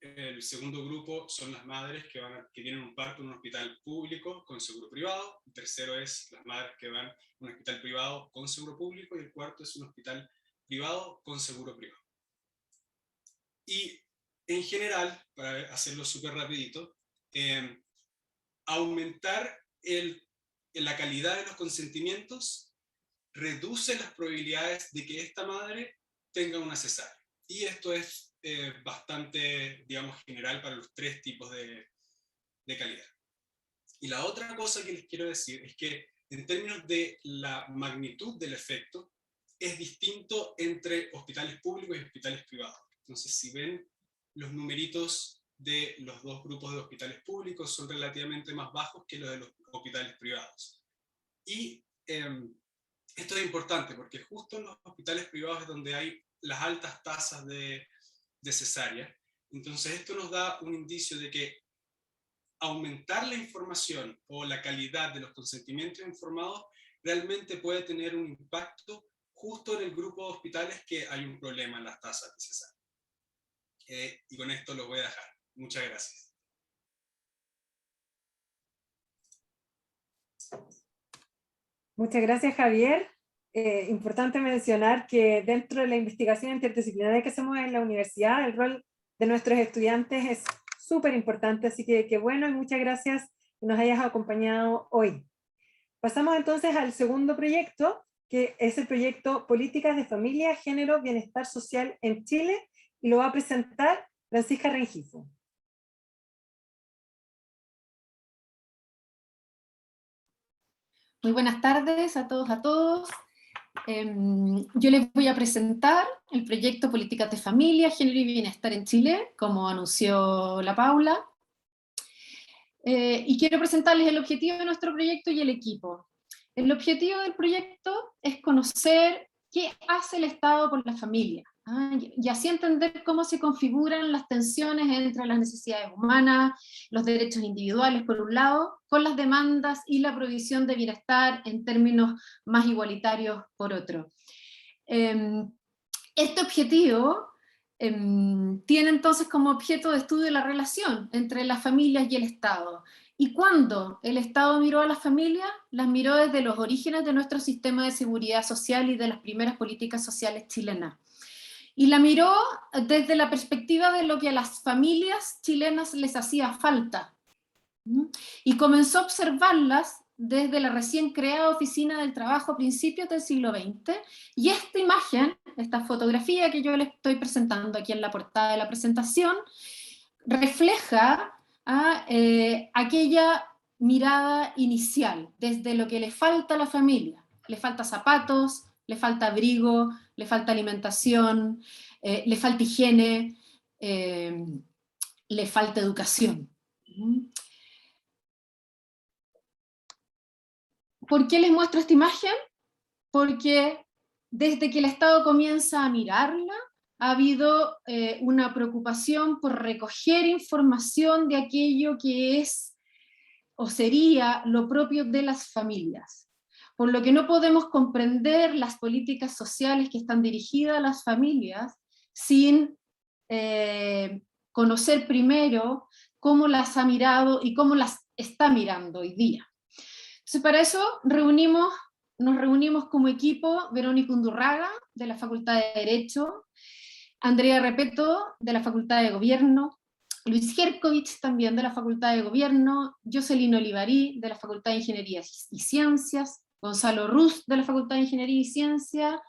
[SPEAKER 5] el segundo grupo son las madres que tienen un parto en un hospital público con seguro privado. El tercero es las madres que van a un hospital privado con seguro público. Y el cuarto es un hospital privado con seguro privado. Y en general, para hacerlo súper rapidito, aumentar la calidad de los consentimientos reduce las probabilidades de que esta madre tenga una cesárea. Y esto es bastante, digamos, general para los tres tipos de calidad. Y la otra cosa que les quiero decir es que en términos de la magnitud del efecto, es distinto entre hospitales públicos y hospitales privados. Entonces, si ven los numeritos de los dos grupos de hospitales públicos son relativamente más bajos que los de los hospitales privados. Y esto es importante porque justo en los hospitales privados es donde hay las altas tasas de cesárea. Entonces esto nos da un indicio de que aumentar la información o la calidad de los consentimientos informados realmente puede tener un impacto justo en el grupo de hospitales que hay un problema en las tasas de cesárea. Y con esto lo voy a dejar. Muchas gracias.
[SPEAKER 1] Muchas gracias, Javier. Importante mencionar que dentro de la investigación interdisciplinaria que hacemos en la universidad, el rol de nuestros estudiantes es súper importante, así que qué bueno y muchas gracias que nos hayas acompañado hoy. Pasamos entonces al segundo proyecto, que es el proyecto Políticas de Familia, Género, Bienestar Social en Chile, y lo va a presentar Francisca Rengifo.
[SPEAKER 6] Muy buenas tardes a todos, a todos. Yo les voy a presentar el proyecto Políticas de Familia, Género y Bienestar en Chile, como anunció la Paula. Y quiero presentarles el objetivo de nuestro proyecto y el equipo. El objetivo del proyecto es conocer qué hace el Estado por la familia, y así entender cómo se configuran las tensiones entre las necesidades humanas, los derechos individuales por un lado, con las demandas y la provisión de bienestar en términos más igualitarios por otro. Este objetivo tiene entonces como objeto de estudio la relación entre las familias y el Estado. Y cuando el Estado miró a las familias, las miró desde los orígenes de nuestro sistema de seguridad social y de las primeras políticas sociales chilenas. Y la miró desde la perspectiva de lo que a las familias chilenas les hacía falta. Y comenzó a observarlas desde la recién creada Oficina del Trabajo a principios del siglo XX, y esta imagen, esta fotografía que yo les estoy presentando aquí en la portada de la presentación, refleja aquella mirada inicial, desde lo que le falta a la familia. Le falta zapatos, le falta abrigo, le falta alimentación, le falta higiene, le falta educación. ¿Por qué les muestro esta imagen? Porque desde que el Estado comienza a mirarla, ha habido una preocupación por recoger información de aquello que es o sería lo propio de las familias. Por lo que no podemos comprender las políticas sociales que están dirigidas a las familias sin conocer primero cómo las ha mirado y cómo las está mirando hoy día. Entonces, para eso nos reunimos como equipo: Verónica Undurraga, de la Facultad de Derecho, Andrea Repeto, de la Facultad de Gobierno, Luis Herkovich, también de la Facultad de Gobierno, Jocelyn Olivarí, de la Facultad de Ingeniería y Ciencias, Gonzalo Ruz, de la Facultad de Ingeniería y Ciencias,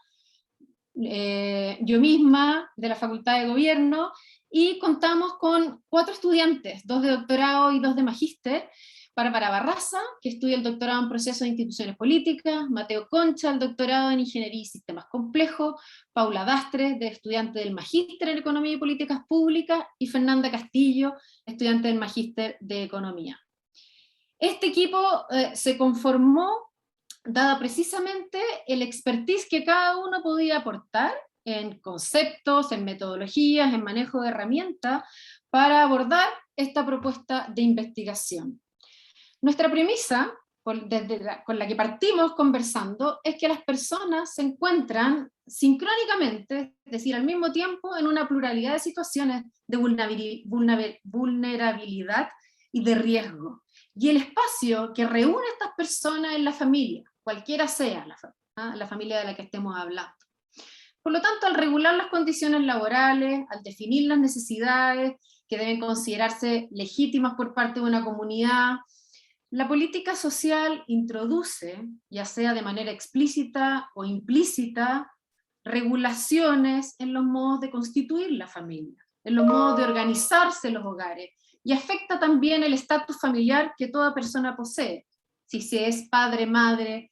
[SPEAKER 6] yo misma, de la Facultad de Gobierno, y contamos con 4 estudiantes, 2 de doctorado y 2 de magíster: Bárbara Barraza, que estudia el doctorado en Procesos de Instituciones Políticas; Mateo Concha, el doctorado en Ingeniería y Sistemas Complejos; Paula Dastre, estudiante del Magíster en Economía y Políticas Públicas; y Fernanda Castillo, estudiante del Magíster de Economía. Este equipo se conformó dada precisamente el expertise que cada uno podía aportar en conceptos, en metodologías, en manejo de herramientas, para abordar esta propuesta de investigación. Nuestra premisa con la que partimos conversando es que las personas se encuentran sincrónicamente, es decir, al mismo tiempo, en una pluralidad de situaciones de vulnerabilidad y de riesgo. Y el espacio que reúne a estas personas es la familia, cualquiera sea la familia de la que estemos hablando. Por lo tanto, al regular las condiciones laborales, al definir las necesidades que deben considerarse legítimas por parte de una comunidad, la política social introduce, ya sea de manera explícita o implícita, regulaciones en los modos de constituir la familia, en los modos de organizarse los hogares, y afecta también el estatus familiar que toda persona posee, si se es padre, madre,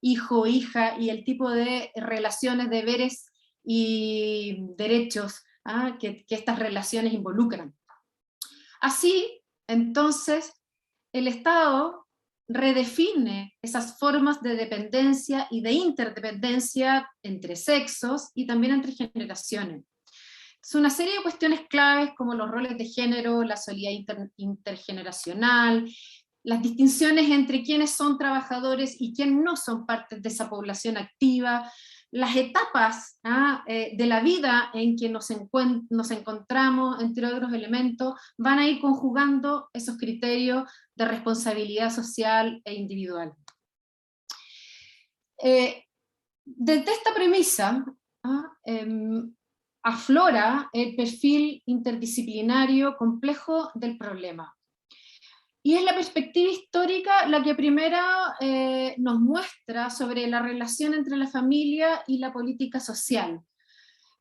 [SPEAKER 6] hijo, hija, y el tipo de relaciones, deberes y derechos que estas relaciones involucran. Así, entonces, el Estado redefine esas formas de dependencia y de interdependencia entre sexos y también entre generaciones. Es una serie de cuestiones claves como los roles de género, la solidaridad intergeneracional, las distinciones entre quienes son trabajadores y quienes no son parte de esa población activa, las etapas de la vida en que nos encontramos, entre otros elementos, van a ir conjugando esos criterios de responsabilidad social e individual. Desde esta premisa aflora el perfil interdisciplinario complejo del problema. Y es la perspectiva histórica la que primero nos muestra sobre la relación entre la familia y la política social,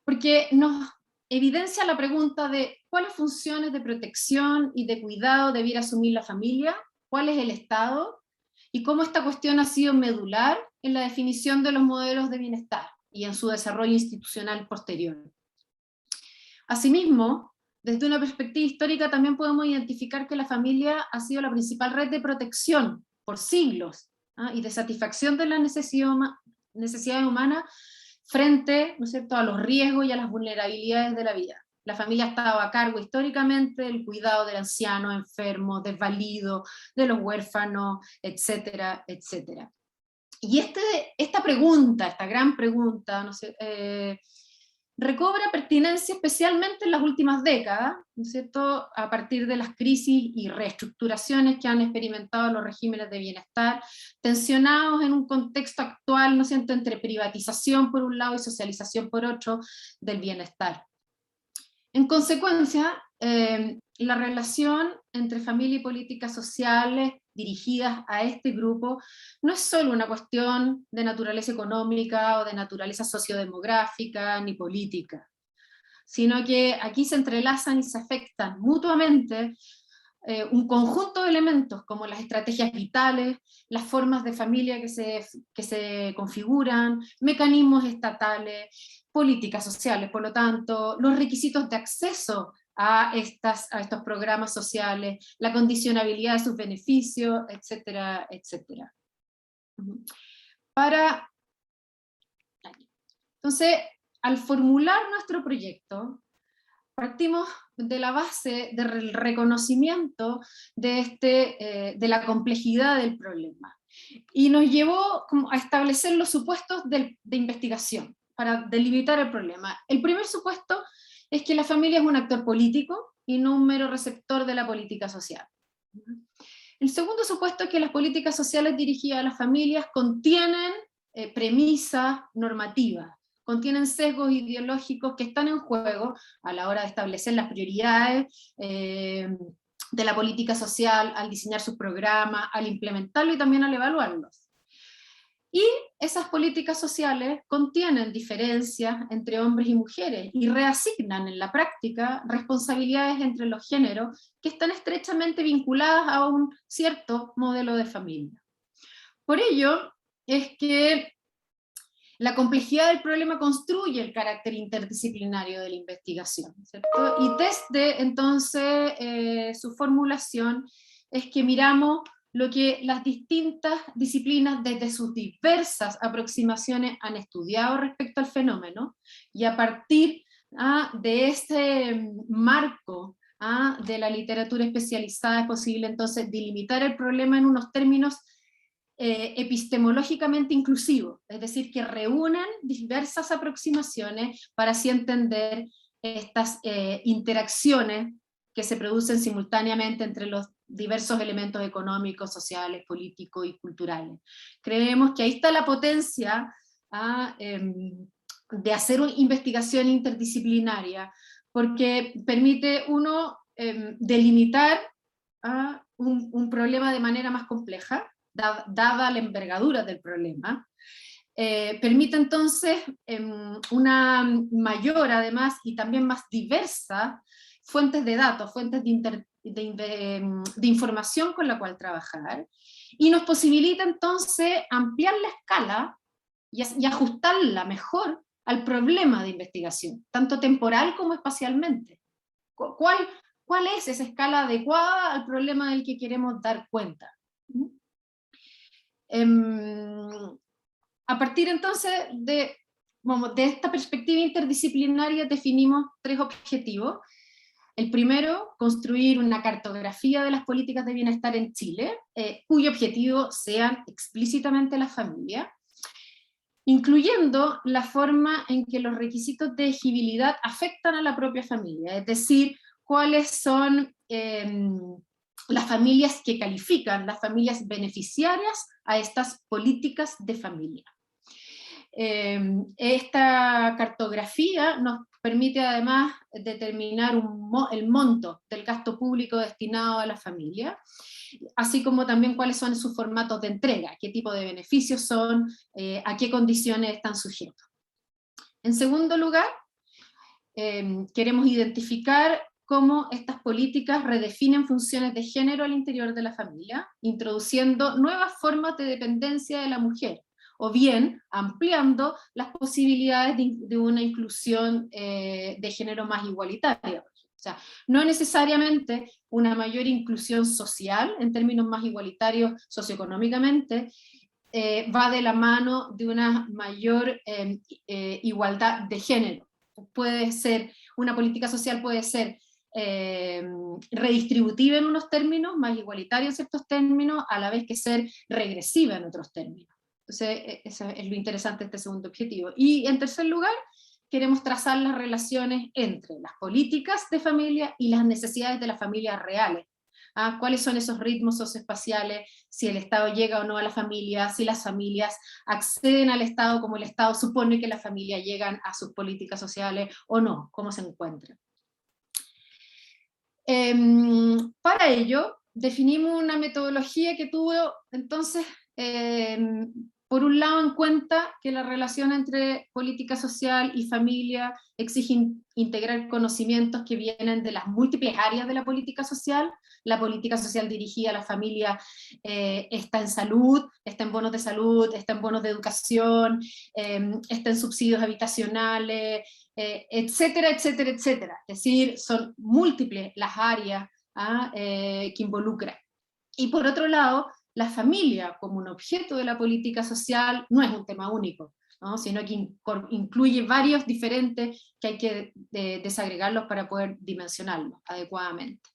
[SPEAKER 6] porque nos evidencia la pregunta de cuáles funciones de protección y de cuidado debiera asumir la familia, cuál es el Estado, y cómo esta cuestión ha sido medular en la definición de los modelos de bienestar y en su desarrollo institucional posterior. Asimismo, desde una perspectiva histórica también podemos identificar que la familia ha sido la principal red de protección por siglos y de satisfacción de las necesidades humanas frente, ¿no es cierto?, a los riesgos y a las vulnerabilidades de la vida. La familia ha estado a cargo históricamente del cuidado del anciano, enfermo, desvalido, de los huérfanos, etcétera, etcétera. Y esta pregunta, esta gran pregunta, no sé, recobra pertinencia especialmente en las últimas décadas, ¿no es cierto?, a partir de las crisis y reestructuraciones que han experimentado los regímenes de bienestar, tensionados en un contexto actual, ¿no es cierto?, entre privatización por un lado y socialización por otro del bienestar. En consecuencia, la relación entre familia y políticas sociales dirigidas a este grupo no es solo una cuestión de naturaleza económica o de naturaleza sociodemográfica ni política, sino que aquí se entrelazan y se afectan mutuamente un conjunto de elementos como las estrategias vitales, las formas de familia que se configuran, mecanismos estatales, políticas sociales, por lo tanto, los requisitos de acceso a estos programas sociales, la condicionabilidad de sus beneficios, etcétera, etcétera. Entonces, al formular nuestro proyecto, partimos de la base del reconocimiento de la complejidad del problema, y nos llevó a establecer los supuestos de investigación para delimitar el problema. El primer supuesto es que la familia es un actor político y no un mero receptor de la política social. El segundo supuesto es que las políticas sociales dirigidas a las familias contienen premisas normativas, contienen sesgos ideológicos que están en juego a la hora de establecer las prioridades de la política social, al diseñar sus programas, al implementarlo y también al evaluarlos. Y esas políticas sociales contienen diferencias entre hombres y mujeres y reasignan en la práctica responsabilidades entre los géneros que están estrechamente vinculadas a un cierto modelo de familia. Por ello es que la complejidad del problema construye el carácter interdisciplinario de la investigación, ¿cierto? Y desde entonces su formulación es que miramos lo que las distintas disciplinas desde sus diversas aproximaciones han estudiado respecto al fenómeno, y a partir de este marco de la literatura especializada es posible entonces delimitar el problema en unos términos epistemológicamente inclusivo, es decir, que reúnen diversas aproximaciones para así entender estas interacciones que se producen simultáneamente entre los diversos elementos económicos, sociales, políticos y culturales. Creemos que ahí está la potencia de hacer una investigación interdisciplinaria, porque permite uno delimitar un problema de manera más compleja, dada la envergadura del problema. Permite entonces una mayor, además, y también más diversa fuentes de datos, fuentes de información con la cual trabajar, y nos posibilita entonces ampliar la escala y ajustarla mejor al problema de investigación, tanto temporal como espacialmente. ¿Cuál es esa escala adecuada al problema del que queremos dar cuenta? A partir entonces de esta perspectiva interdisciplinaria definimos 3 objetivos. El primero, construir una cartografía de las políticas de bienestar en Chile, cuyo objetivo sean explícitamente la familia, incluyendo la forma en que los requisitos de elegibilidad afectan a la propia familia, es decir, cuáles son las familias que califican, las familias beneficiarias a estas políticas de familia. Esta cartografía nos permite además determinar el monto del gasto público destinado a la familia, así como también cuáles son sus formatos de entrega, qué tipo de beneficios son, a qué condiciones están sujetos. En segundo lugar, queremos identificar cómo estas políticas redefinen funciones de género al interior de la familia, introduciendo nuevas formas de dependencia de la mujer, o bien ampliando las posibilidades de una inclusión de género más igualitaria. O sea, no necesariamente una mayor inclusión social, en términos más igualitarios socioeconómicamente, va de la mano de una mayor igualdad de género. Puede ser, una política social puede ser redistributiva en unos términos, más igualitaria en ciertos términos, a la vez que ser regresiva en otros términos. Entonces, eso es lo interesante de este segundo objetivo. Y en tercer lugar, queremos trazar las relaciones entre las políticas de familia y las necesidades de las familias reales. ¿Cuáles son esos ritmos socioespaciales? Si el Estado llega o no a la familia, si las familias acceden al Estado como el Estado supone que las familias llegan a sus políticas sociales o no, cómo se encuentran. Para ello, definimos una metodología que tuvo entonces, por un lado, en cuenta que la relación entre política social y familia exige integrar conocimientos que vienen de las múltiples áreas de la política social. La política social dirigida a la familia está en salud, está en bonos de salud, está en bonos de educación, está en subsidios habitacionales, etcétera, etcétera, etcétera. Es decir, son múltiples las áreas que involucran. Y por otro lado, la familia como un objeto de la política social no es un tema único, ¿no? Sino que incluye varios diferentes que hay que desagregarlos para poder dimensionarlos adecuadamente.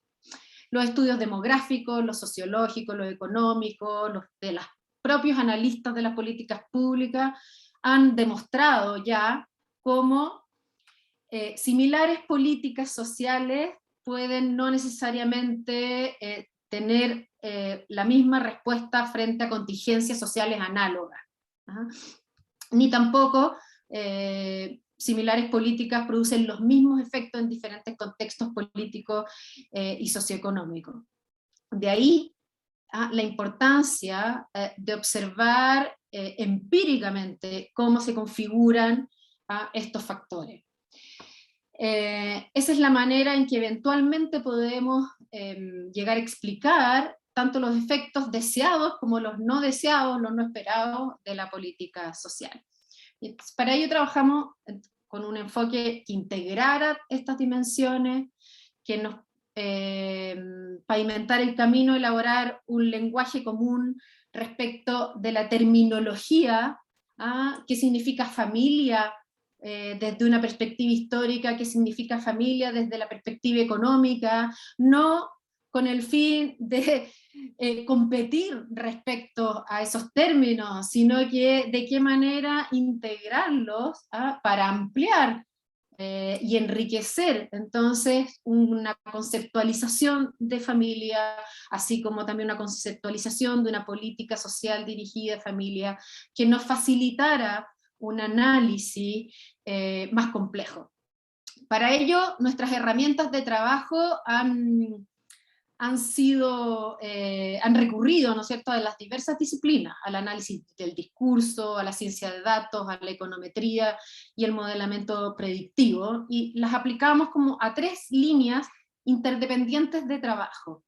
[SPEAKER 6] Los estudios demográficos, los sociológicos, los económicos, los de los propios analistas de las políticas públicas han demostrado ya cómo similares políticas sociales pueden no necesariamente tener la misma respuesta frente a contingencias sociales análogas, ni tampoco similares políticas producen los mismos efectos en diferentes contextos políticos y socioeconómicos. De ahí la importancia de observar empíricamente cómo se configuran estos factores. Esa es la manera en que eventualmente podemos llegar a explicar tanto los efectos deseados como los no deseados, los no esperados de la política social. Y para ello trabajamos con un enfoque que integrara estas dimensiones, que nos pavimentara el camino, elaborar un lenguaje común respecto de la terminología, qué significa familia, desde una perspectiva histórica, qué significa familia desde la perspectiva económica, no con el fin de competir respecto a esos términos, sino que de qué manera integrarlos para ampliar y enriquecer entonces una conceptualización de familia, así como también una conceptualización de una política social dirigida a familia, que nos facilitara un análisis más complejo. Para ello, nuestras herramientas de trabajo han recurrido, ¿no es cierto?, a las diversas disciplinas, al análisis del discurso, a la ciencia de datos, a la econometría y el modelamiento predictivo, y las aplicamos como a 3 líneas interdependientes de trabajo.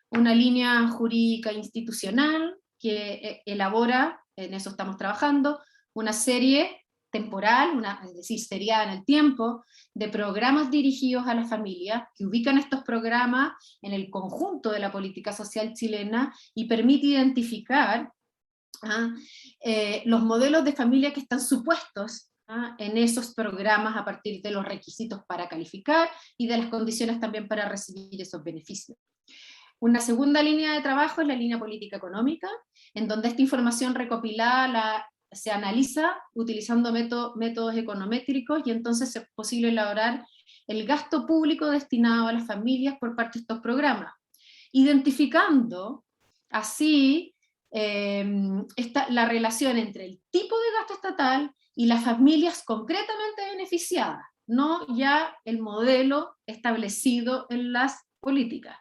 [SPEAKER 6] Una línea jurídica institucional que elabora, en eso estamos trabajando, una serie temporal, es decir, seriada en el tiempo, de programas dirigidos a la familia, que ubican estos programas en el conjunto de la política social chilena y permite identificar los modelos de familia que están supuestos en esos programas a partir de los requisitos para calificar y de las condiciones también para recibir esos beneficios. Una segunda línea de trabajo es la línea política económica, en donde esta información recopilada se analiza utilizando métodos econométricos y entonces es posible elaborar el gasto público destinado a las familias por parte de estos programas, identificando así la relación entre el tipo de gasto estatal y las familias concretamente beneficiadas, no ya el modelo establecido en las políticas.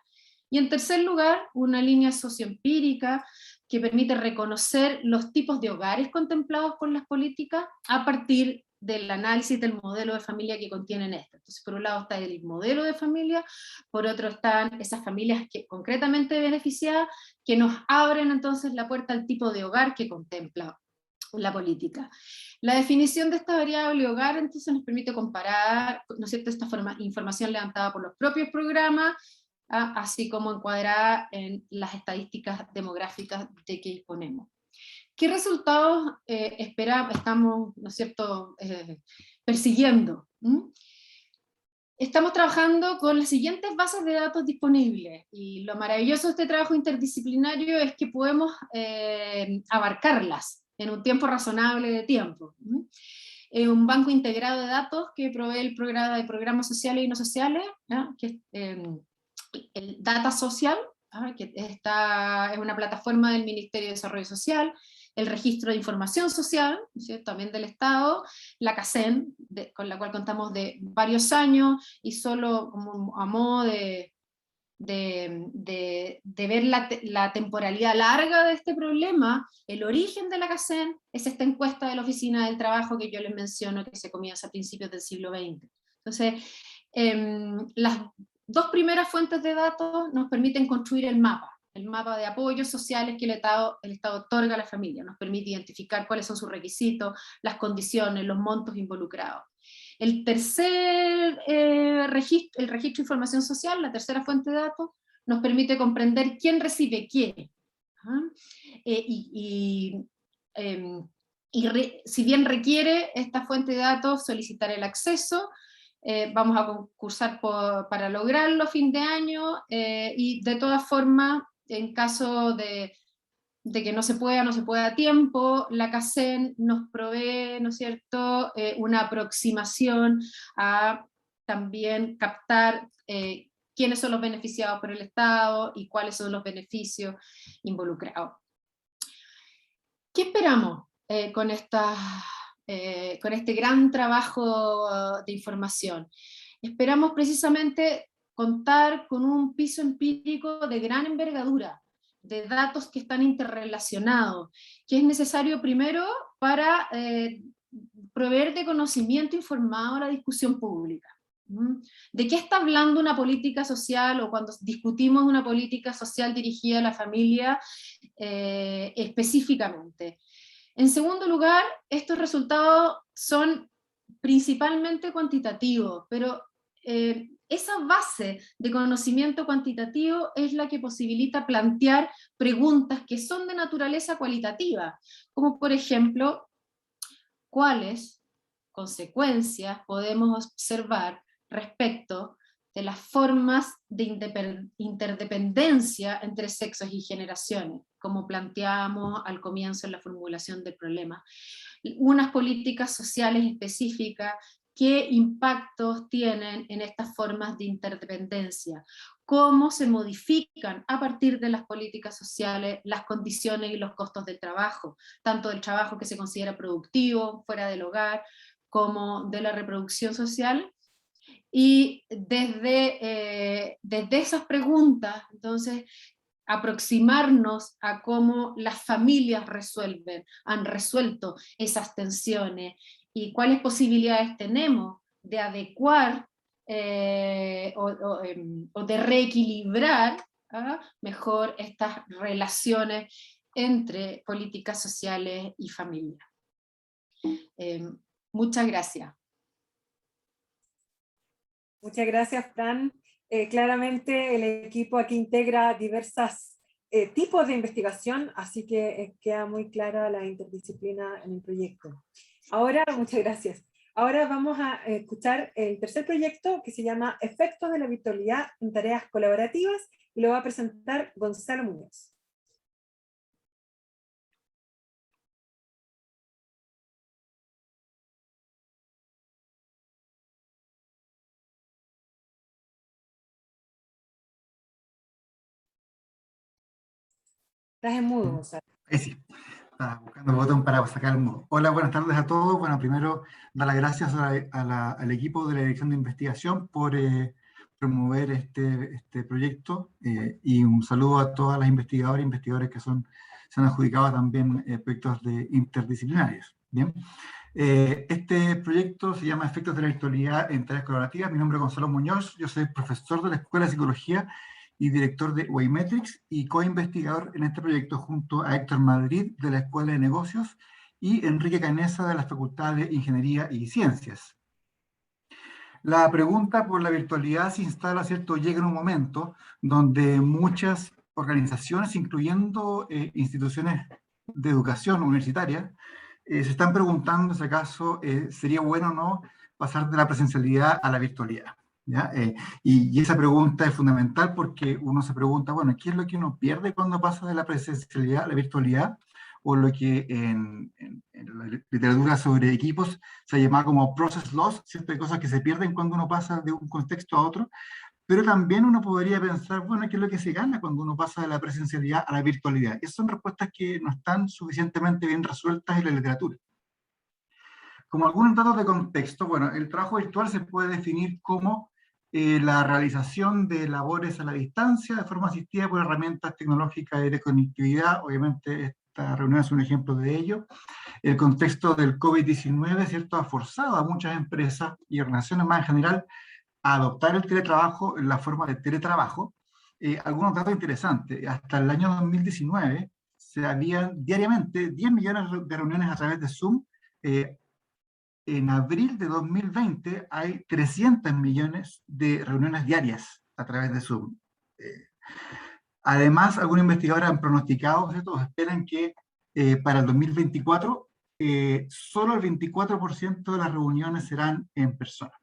[SPEAKER 6] Y en tercer lugar, una línea socioempírica que permite reconocer los tipos de hogares contemplados por las políticas a partir del análisis del modelo de familia que contienen estas. Entonces, por un lado está el modelo de familia, por otro están esas familias que concretamente beneficiadas, que nos abren entonces la puerta al tipo de hogar que contempla la política. La definición de esta variable hogar entonces nos permite comparar, ¿no es cierto?, esta información levantada por los propios programas, así como encuadrada en las estadísticas demográficas de que disponemos. ¿Qué resultados estamos, ¿no es cierto?, persiguiendo? Estamos trabajando con las siguientes bases de datos disponibles, y lo maravilloso de este trabajo interdisciplinario es que podemos abarcarlas en un tiempo razonable de tiempo. Un banco integrado de datos que provee el programa de programas sociales y no sociales, que el Data Social, que es una plataforma del Ministerio de Desarrollo Social, el Registro de Información Social, ¿sí?, también del Estado, la CACEN, con la cual contamos de varios años, y solo como a modo de ver la temporalidad larga de este problema, el origen de la CACEN es esta encuesta de la Oficina del Trabajo que yo les menciono, que se comienza a principios del siglo XX. Entonces, las 2 primeras fuentes de datos nos permiten construir el mapa de apoyos sociales que el Estado otorga a la familia, nos permite identificar cuáles son sus requisitos, las condiciones, los montos involucrados. El tercer registro de información social, la tercera fuente de datos, nos permite comprender quién recibe qué. Si bien requiere esta fuente de datos solicitar el acceso, vamos a concursar para lograrlo a fin de año, y de todas formas, en caso de que no se pueda a tiempo, la CACEN nos provee, ¿no es cierto?, una aproximación a también captar quiénes son los beneficiados por el Estado y cuáles son los beneficios involucrados. ¿Qué esperamos con este gran trabajo de información? Esperamos precisamente contar con un piso empírico de gran envergadura, de datos que están interrelacionados, que es necesario primero para proveer de conocimiento informado a la discusión pública. ¿De qué está hablando una política social, o cuando discutimos una política social dirigida a la familia específicamente? En segundo lugar, estos resultados son principalmente cuantitativos, pero esa base de conocimiento cuantitativo es la que posibilita plantear preguntas que son de naturaleza cualitativa, como por ejemplo, ¿cuáles consecuencias podemos observar respecto de las formas de interdependencia entre sexos y generaciones, como planteábamos al comienzo en la formulación del problema. Unas políticas sociales específicas, qué impactos tienen en estas formas de interdependencia, cómo se modifican a partir de las políticas sociales las condiciones y los costos del trabajo, tanto del trabajo que se considera productivo, fuera del hogar, como de la reproducción social. Y desde esas preguntas, entonces, aproximarnos a cómo las familias han resuelto esas tensiones y cuáles posibilidades tenemos de adecuar o de reequilibrar mejor estas relaciones entre políticas sociales y familia. Muchas gracias.
[SPEAKER 1] Muchas gracias, Fran. Claramente el equipo aquí integra diversos tipos de investigación, así que queda muy clara la interdisciplina en el proyecto. Ahora, muchas gracias. Ahora vamos a escuchar el tercer proyecto que se llama Efectos de la virtualidad en tareas colaborativas y lo va a presentar Gonzalo Muñoz. Estás en mudo, Gonzalo.
[SPEAKER 7] Sí, estaba buscando el botón para sacar el mudo. Hola, buenas tardes a todos. Bueno, primero dar las gracias al equipo de la Dirección de Investigación por promover este proyecto y un saludo a todas las investigadoras e investigadores que se han adjudicado también proyectos interdisciplinarios. Bien. Este proyecto se llama Efectos de la virtualidad en tareas colaborativas. Mi nombre es Gonzalo Muñoz, yo soy profesor de la Escuela de Psicología y director de Waymetrics y co-investigador en este proyecto junto a Héctor Madrid de la Escuela de Negocios y Enrique Canesa de la Facultad de Ingeniería y Ciencias. La pregunta por la virtualidad se instala, ¿cierto? Llega en un momento donde muchas organizaciones, incluyendo instituciones de educación universitaria, se están preguntando si acaso sería bueno o no pasar de la presencialidad a la virtualidad. ¿Ya? Y esa pregunta es fundamental porque uno se pregunta, bueno, ¿qué es lo que uno pierde cuando pasa de la presencialidad a la virtualidad? O lo que en la literatura sobre equipos se llama como process loss, ¿cierto? Hay cosas que se pierden cuando uno pasa de un contexto a otro, pero también uno podría pensar, bueno, ¿qué es lo que se gana cuando uno pasa de la presencialidad a la virtualidad? Esas son respuestas que no están suficientemente bien resueltas en la literatura. Como algunos datos de contexto, bueno, el trabajo virtual se puede definir como la realización de labores a la distancia de forma asistida por herramientas tecnológicas de conectividad. Obviamente esta reunión es un ejemplo de ello. El contexto del COVID-19, ¿cierto?, ha forzado a muchas empresas y organizaciones más en general a adoptar el teletrabajo en la forma de teletrabajo. Algunos datos interesantes. Hasta el año 2019 se habían diariamente 10 millones de reuniones a través de Zoom. En abril de 2020 hay 300 millones de reuniones diarias a través de Zoom. Además, algunos investigadores han pronosticado, ¿cierto?, esperan que para el 2024 solo el 24% de las reuniones serán en persona.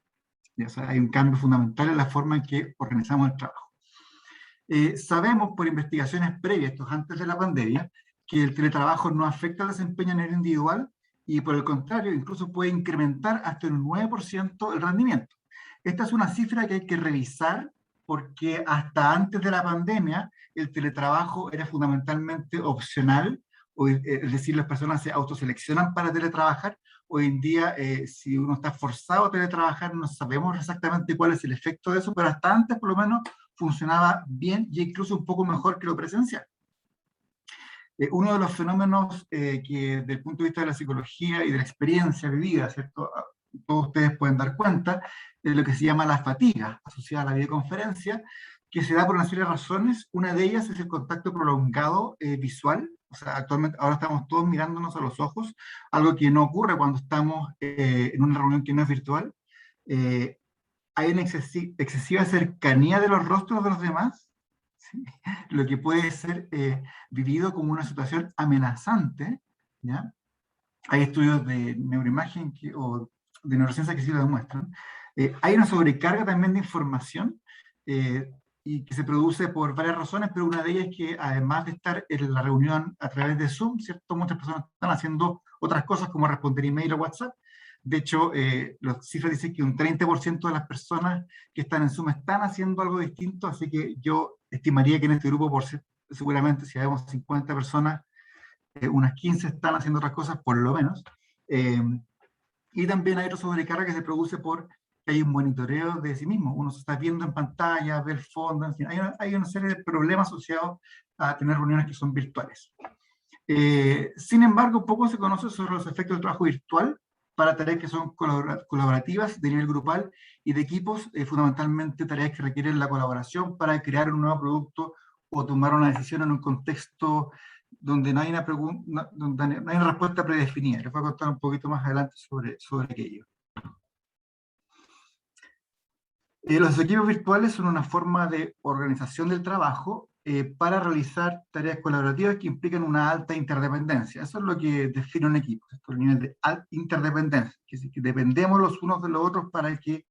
[SPEAKER 7] O sea, hay un cambio fundamental en la forma en que organizamos el trabajo. Sabemos por investigaciones previas, esto antes de la pandemia, que el teletrabajo no afecta el desempeño a nivel individual, y por el contrario, incluso puede incrementar hasta un 9% el rendimiento. Esta es una cifra que hay que revisar porque hasta antes de la pandemia el teletrabajo era fundamentalmente opcional, es decir, las personas se autoseleccionan para teletrabajar. Hoy en día, si uno está forzado a teletrabajar, no sabemos exactamente cuál es el efecto de eso, pero hasta antes por lo menos funcionaba bien y incluso un poco mejor que lo presencial. Uno de los fenómenos que desde el punto de vista de la psicología y de la experiencia vivida, ¿cierto?, todos ustedes pueden dar cuenta, de lo que se llama la fatiga asociada a la videoconferencia, que se da por una serie de razones. Una de ellas es el contacto prolongado visual. O sea, actualmente ahora estamos todos mirándonos a los ojos, algo que no ocurre cuando estamos en una reunión que no es virtual. Hay una excesiva cercanía de los rostros de los demás, ¿sí?, lo que puede ser vivido como una situación amenazante, ¿ya? Hay estudios de neuroimagen o neurociencia que sí lo demuestran. Hay una sobrecarga también de información, y que se produce por varias razones, pero una de ellas es que además de estar en la reunión a través de Zoom, ¿cierto? Muchas personas están haciendo otras cosas como responder email o WhatsApp. De hecho, las cifras dicen que un 30% de las personas que están en Zoom están haciendo algo distinto, así que yo estimaría que en este grupo, seguramente si vemos 50 personas, unas 15 están haciendo otras cosas, por lo menos. Y también hay otra sobrecarga que se produce por que hay un monitoreo de sí mismo. Uno se está viendo en pantalla, ve el fondo, en fin, hay una serie de problemas asociados a tener reuniones que son virtuales. Sin embargo, poco se conoce sobre los efectos del trabajo virtual para tareas que son colaborativas de nivel grupal y de equipos, fundamentalmente tareas que requieren la colaboración para crear un nuevo producto o tomar una decisión en un contexto donde no hay donde no hay una respuesta predefinida. Les voy a contar un poquito más adelante sobre aquello. Los equipos virtuales son una forma de organización del trabajo para realizar tareas colaborativas que implican una alta interdependencia. Eso es lo que define un equipo, ¿cierto? El nivel de interdependencia, que dependemos los unos de los otros para que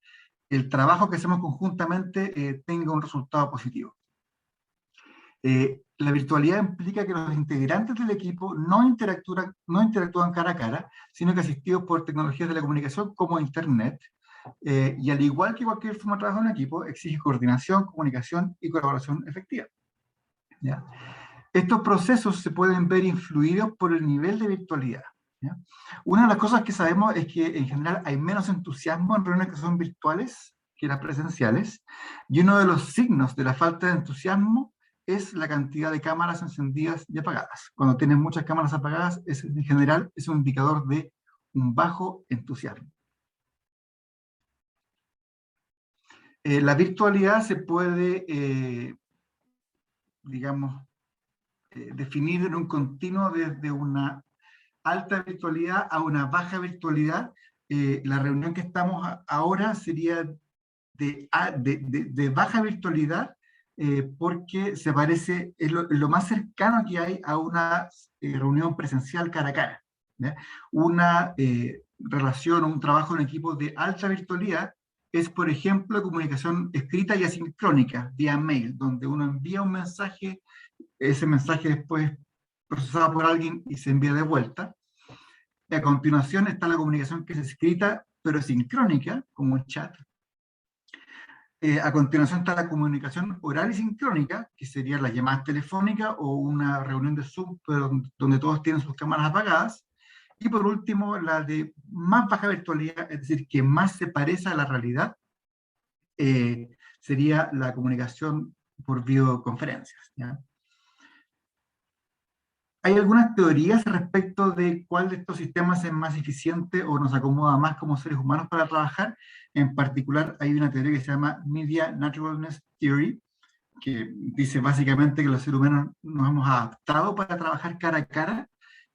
[SPEAKER 7] el trabajo que hacemos conjuntamente tenga un resultado positivo. La virtualidad implica que los integrantes del equipo no interactúan cara a cara, sino que asistidos por tecnologías de la comunicación como Internet, y al igual que cualquier forma de trabajo en equipo, exige coordinación, comunicación y colaboración efectiva. ¿Ya? Estos procesos se pueden ver influidos por el nivel de virtualidad. ¿Ya? Una de las cosas que sabemos es que en general hay menos entusiasmo en reuniones que son virtuales que las presenciales, y uno de los signos de la falta de entusiasmo es la cantidad de cámaras encendidas y apagadas. Cuando tienes muchas cámaras apagadas, en general es un indicador de un bajo entusiasmo. La virtualidad se puede, digamos, definir en un continuo desde una alta virtualidad a una baja virtualidad. La reunión que estamos ahora sería de baja virtualidad, porque se parece, es lo más cercano que hay a una reunión presencial cara a cara. ¿Ya? Una relación o un trabajo en equipo de alta virtualidad es, por ejemplo, comunicación escrita y asincrónica, vía mail, donde uno envía un mensaje, ese mensaje después procesado por alguien y se envía de vuelta. Y a continuación está la comunicación que es escrita, pero sincrónica, como un chat. A continuación está la comunicación oral y sincrónica, que sería la llamada telefónica o una reunión de Zoom, pero donde todos tienen sus cámaras apagadas. Y por último, la de más baja virtualidad, es decir, que más se parece a la realidad, sería la comunicación por videoconferencias. ¿Ya? Hay algunas teorías respecto de cuál de estos sistemas es más eficiente o nos acomoda más como seres humanos para trabajar. En particular, hay una teoría que se llama Media Naturalness Theory, que dice básicamente que los seres humanos nos hemos adaptado para trabajar cara a cara,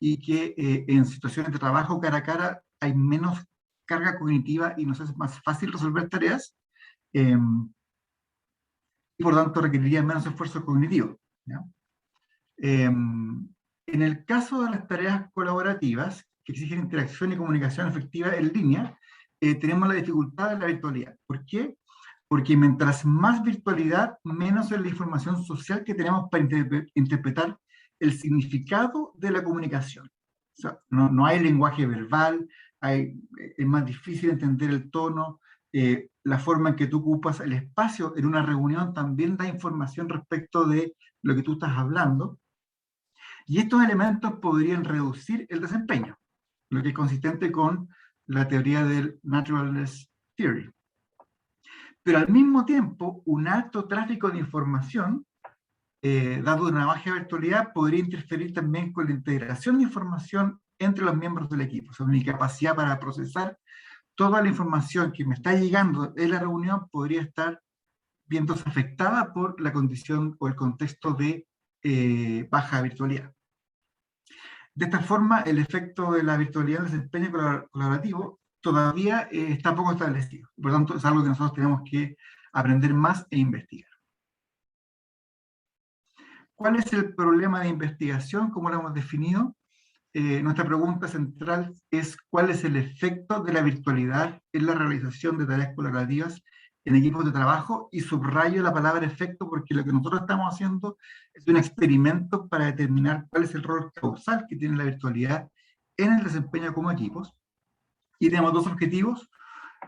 [SPEAKER 7] y que en situaciones de trabajo cara a cara hay menos carga cognitiva y nos es más fácil resolver tareas, y por tanto requeriría menos esfuerzo cognitivo. ¿Ya? En el caso de las tareas colaborativas, que exigen interacción y comunicación efectiva en línea, tenemos la dificultad de la virtualidad. ¿Por qué? Porque mientras más virtualidad, menos es la información social que tenemos para interpretar el significado de la comunicación. O sea, no hay lenguaje verbal, es más difícil entender el tono, la forma en que tú ocupas el espacio en una reunión también da información respecto de lo que tú estás hablando, y estos elementos podrían reducir el desempeño, lo que es consistente con la teoría del Naturalness Theory. Pero al mismo tiempo, un alto tráfico de información, dado una baja virtualidad, podría interferir también con la integración de información entre los miembros del equipo. O sea, mi capacidad para procesar toda la información que me está llegando en la reunión podría estar viéndose afectada por la condición o el contexto de baja virtualidad. De esta forma, el efecto de la virtualidad en el desempeño colaborativo todavía está poco establecido. Por lo tanto, es algo que nosotros tenemos que aprender más e investigar. ¿Cuál es el problema de investigación? ¿Cómo lo hemos definido? nuestra pregunta central es cuál es el efecto de la virtualidad en la realización de tareas colaborativas en equipos de trabajo, y subrayo la palabra efecto porque lo que nosotros estamos haciendo es un experimento para determinar cuál es el rol causal que tiene la virtualidad en el desempeño como equipos. Y tenemos dos objetivos.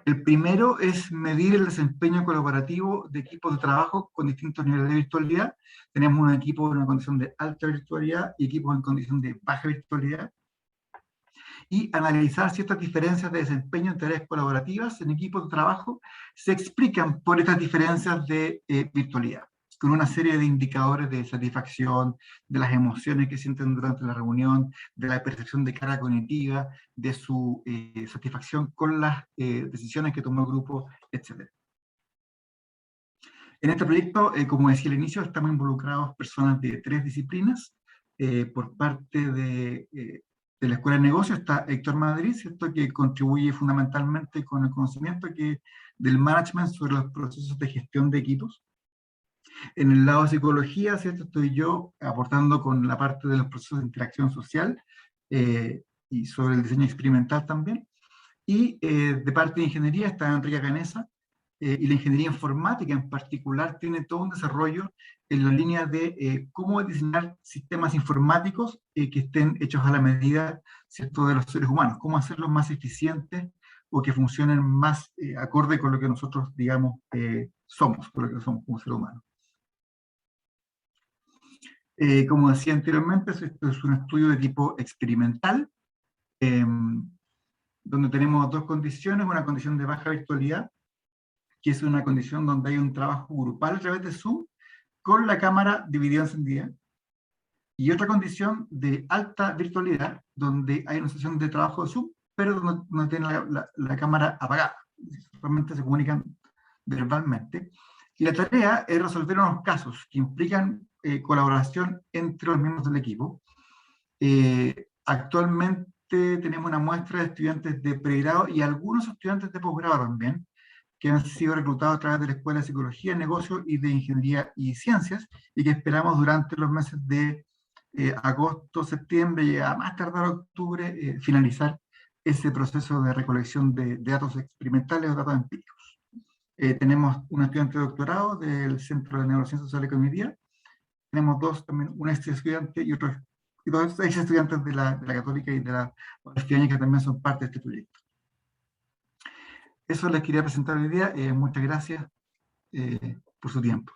[SPEAKER 7] El primero es medir el desempeño colaborativo de equipos de trabajo con distintos niveles de virtualidad. Tenemos un equipo en una condición de alta virtualidad y equipos en condición de baja virtualidad. Y analizar ciertas diferencias de desempeño en tareas colaborativas en equipos de trabajo se explican por estas diferencias de virtualidad, con una serie de indicadores de satisfacción, de las emociones que sienten durante la reunión, de la percepción de carga cognitiva, de su satisfacción con las decisiones que tomó el grupo, etc. En este proyecto, como decía al inicio, estamos involucrados personas de 3 disciplinas. Por parte de la Escuela de Negocios está Héctor Madrid, ¿cierto?, que contribuye fundamentalmente con el conocimiento del management sobre los procesos de gestión de equipos. En el lado de psicología, ¿cierto?, estoy yo aportando con la parte de los procesos de interacción social y sobre el diseño experimental también. Y de parte de ingeniería está Enrique Canesa, y la ingeniería informática en particular tiene todo un desarrollo en la línea de cómo diseñar sistemas informáticos que estén hechos a la medida, ¿cierto?, de los seres humanos, cómo hacerlos más eficientes o que funcionen más acorde con lo que nosotros, digamos, somos, con lo que somos como seres humanos. Como decía anteriormente, esto es un estudio de tipo experimental, donde tenemos dos condiciones: una condición de baja virtualidad, que es una condición donde hay un trabajo grupal a través de Zoom, con la cámara dividida encendida, y otra condición de alta virtualidad, donde hay una sesión de trabajo de Zoom, pero no tiene la cámara apagada, realmente se comunican verbalmente, y la tarea es resolver unos casos que implican colaboración entre los miembros del equipo. Actualmente tenemos una muestra de estudiantes de pregrado y algunos estudiantes de posgrado también, que han sido reclutados a través de la Escuela de Psicología, Negocios y de Ingeniería y Ciencias, y que esperamos durante los meses de agosto, septiembre y a más tardar octubre finalizar ese proceso de recolección de datos experimentales o datos empíricos. Tenemos un estudiante de doctorado del Centro de Neurociencias Sociales y Cognitivas, tenemos dos también, un ex estudiante y otros, y dos ex estudiantes de la Católica y de la Universidad que también son parte de este proyecto. Eso les quería presentar hoy día. Muchas gracias por su tiempo.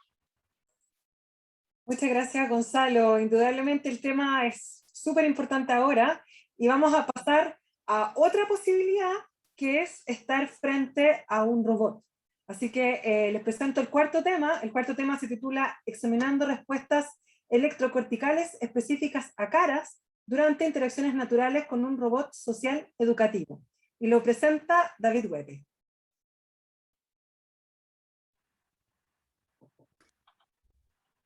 [SPEAKER 1] Muchas gracias, Gonzalo. Indudablemente el tema es súper importante ahora, y vamos a pasar a otra posibilidad, que es estar frente a un robot. Así que les presento el cuarto tema. El cuarto tema se titula Examinando respuestas electrocorticales específicas a caras durante interacciones naturales con un robot social educativo. Y lo presenta David Huepe.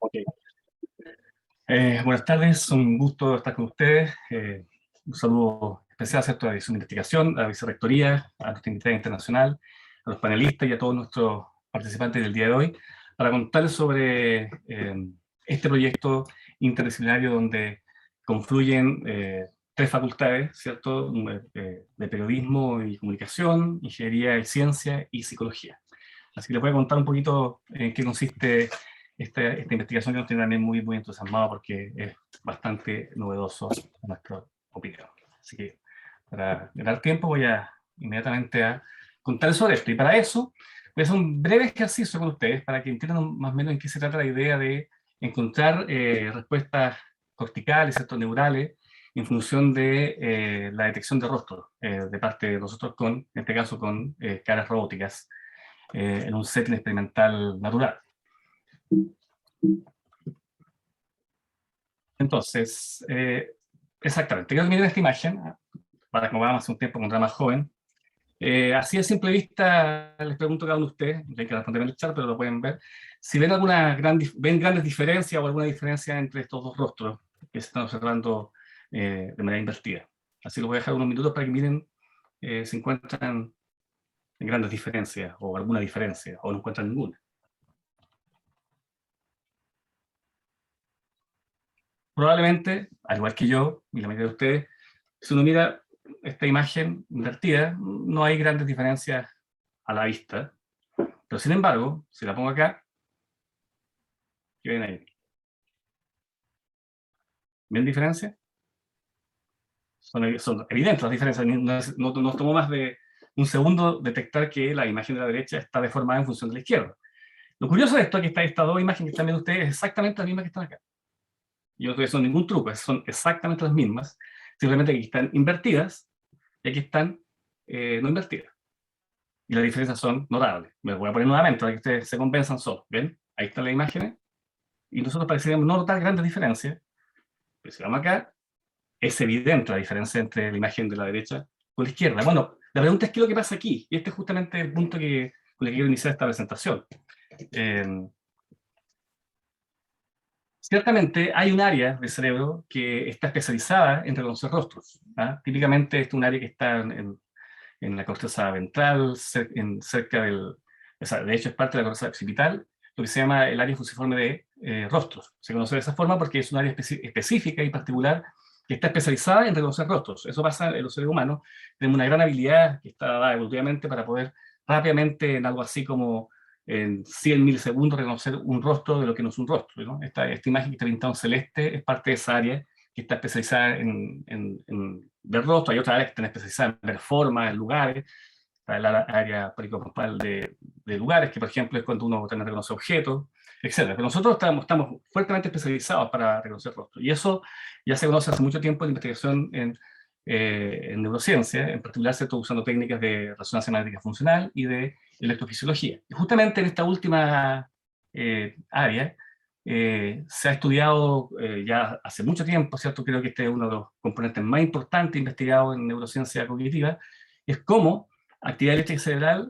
[SPEAKER 8] Okay. Buenas tardes, un gusto estar con ustedes. Un saludo especial a la Dirección de Investigación, a la Vicerrectoría, a nuestra invitada internacional, a los panelistas y a todos nuestros participantes del día de hoy, para contarles sobre este proyecto interdisciplinario donde confluyen 3 facultades, ¿cierto?, de periodismo y comunicación, ingeniería y ciencia y psicología. Así que les voy a contar un poquito en qué consiste esta investigación, que nos tiene también muy entusiasmado porque es bastante novedoso en nuestra opinión. Así que, para ganar tiempo, voy inmediatamente a contar sobre esto. Y para eso, voy a hacer un breve ejercicio con ustedes para que entiendan más o menos en qué se trata la idea de encontrar respuestas corticales, ¿cierto?, neurales, en función de la detección de rostros de parte de nosotros, en este caso con caras robóticas, en un setting experimental natural. Entonces, exactamente, quiero mirar esta imagen, para que vamos hace un tiempo cuando era más joven. Así a simple vista, les pregunto a cada uno de ustedes, no hay que responder en el chat, pero lo pueden ver, si ven grandes diferencias o alguna diferencia entre estos dos rostros que se están observando de manera invertida. Así los voy a dejar unos minutos para que miren si encuentran grandes diferencias o alguna diferencia, o no encuentran ninguna. Probablemente, al igual que yo y la mayoría de ustedes, Si uno mira esta imagen invertida, no hay grandes diferencias a la vista, pero sin embargo, si la pongo acá, ¿qué ven ahí? ¿Ven diferencias? Son evidentes las diferencias, no tomó más de un segundo detectar que la imagen de la derecha está deformada en función de la izquierda. Lo curioso de esto es que estas dos imágenes que están viendo ustedes es exactamente las mismas que están acá. Y no son ningún truco, son exactamente las mismas, simplemente que aquí están invertidas y aquí están no invertidas. Y las diferencias son notables. Me voy a poner nuevamente para que ustedes se convenzan solos. ¿Ven? Ahí están las imágenes. Y nosotros pareceríamos no notar grandes diferencias. Pero si vamos acá, es evidente la diferencia entre la imagen de la derecha con la izquierda. Bueno, la pregunta es qué es lo que pasa aquí. Y este es justamente el punto con el que quiero iniciar esta presentación. Ciertamente hay un área del cerebro que está especializada en reconocer rostros. Típicamente es un área que está en la corteza ventral, cerca del... O sea, de hecho es parte de la corteza occipital, lo que se llama el área fusiforme de rostros. Se conoce de esa forma porque es un área específica y particular que está especializada en reconocer rostros. Eso pasa en los seres humanos. Tenemos una gran habilidad que está dada evolutivamente para poder rápidamente, en algo así como en 100 milisegundos, reconocer un rostro de lo que no es un rostro, ¿no? Esta imagen que está pintada en celeste es parte de esa área que está especializada en ver rostros. Hay otras áreas que están especializadas en ver formas, en lugares. Está el área pericorpal de lugares, que por ejemplo es cuando uno tiene que reconocer objetos, etc. Pero nosotros estamos fuertemente especializados para reconocer rostros. Y eso ya se conoce hace mucho tiempo en investigación en neurociencia, en particular se está usando técnicas de resonancia magnética funcional y de electrofisiología. Y justamente en esta última área se ha estudiado ya hace mucho tiempo, ¿cierto? Creo que este es uno de los componentes más importantes investigados en neurociencia cognitiva, es cómo actividad eléctrica cerebral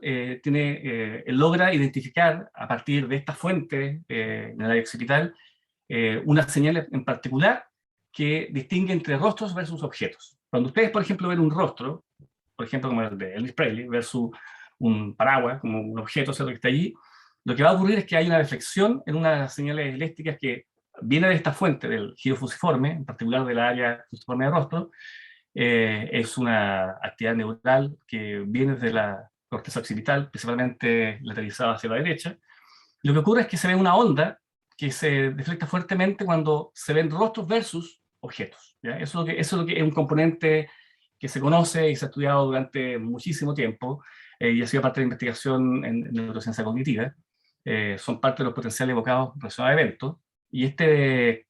[SPEAKER 8] logra identificar a partir de esta fuente en el área occipital unas señales en particular que distingue entre rostros versus objetos. Cuando ustedes, por ejemplo, ven un rostro, por ejemplo, como el de Elvis Presley, versus un paraguas, como un objeto, ¿cierto?, que está allí, lo que va a ocurrir es que hay una reflexión en unas señales eléctricas que viene de esta fuente del giro fusiforme, en particular del área fusiforme de rostro. Es una actividad neural que viene de la corteza occipital, principalmente lateralizada hacia la derecha. Lo que ocurre es que se ve una onda que se deflecta fuertemente cuando se ven rostros versus objetos, ¿ya? Eso es lo que es un componente que se conoce y se ha estudiado durante muchísimo tiempo y ha sido parte de la investigación en neurociencia cognitiva. Son parte de los potenciales evocados relacionados a eventos, y este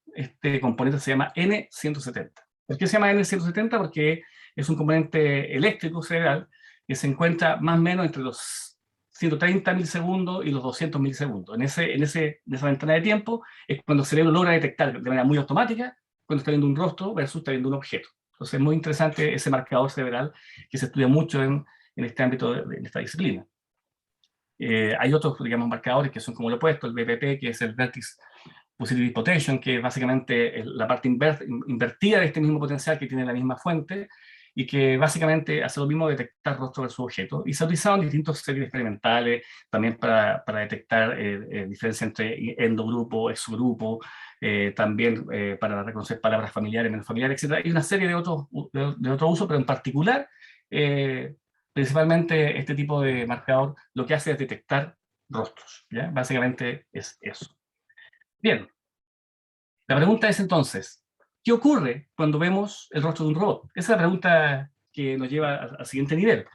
[SPEAKER 8] componente se llama N170. ¿Por qué se llama N170? Porque es un componente eléctrico cerebral que se encuentra más o menos entre los 130 milisegundos y los 200 milisegundos. En esa ventana de tiempo es cuando el cerebro logra detectar de manera muy automática cuando está viendo un rostro versus está viendo un objeto. Entonces es muy interesante ese marcador cerebral que se estudia mucho en este ámbito, en esta disciplina. Hay otros, digamos, marcadores que son como lo opuesto, el BPP, que es el Vertex Positive Potential, que es básicamente la parte invertida de este mismo potencial que tiene la misma fuente, y que básicamente hace lo mismo detectar rostro versus objeto. Y se ha utilizado en distintas series experimentales, también para detectar diferencia entre endogrupo, exogrupo, también para reconocer palabras familiares, menos familiares, etc. Hay una serie de otros usos, pero en particular, principalmente este tipo de marcador lo que hace es detectar rostros, ¿ya? Básicamente es eso. Bien, la pregunta es entonces, ¿qué ocurre cuando vemos el rostro de un robot? Esa es la pregunta que nos lleva al siguiente nivel.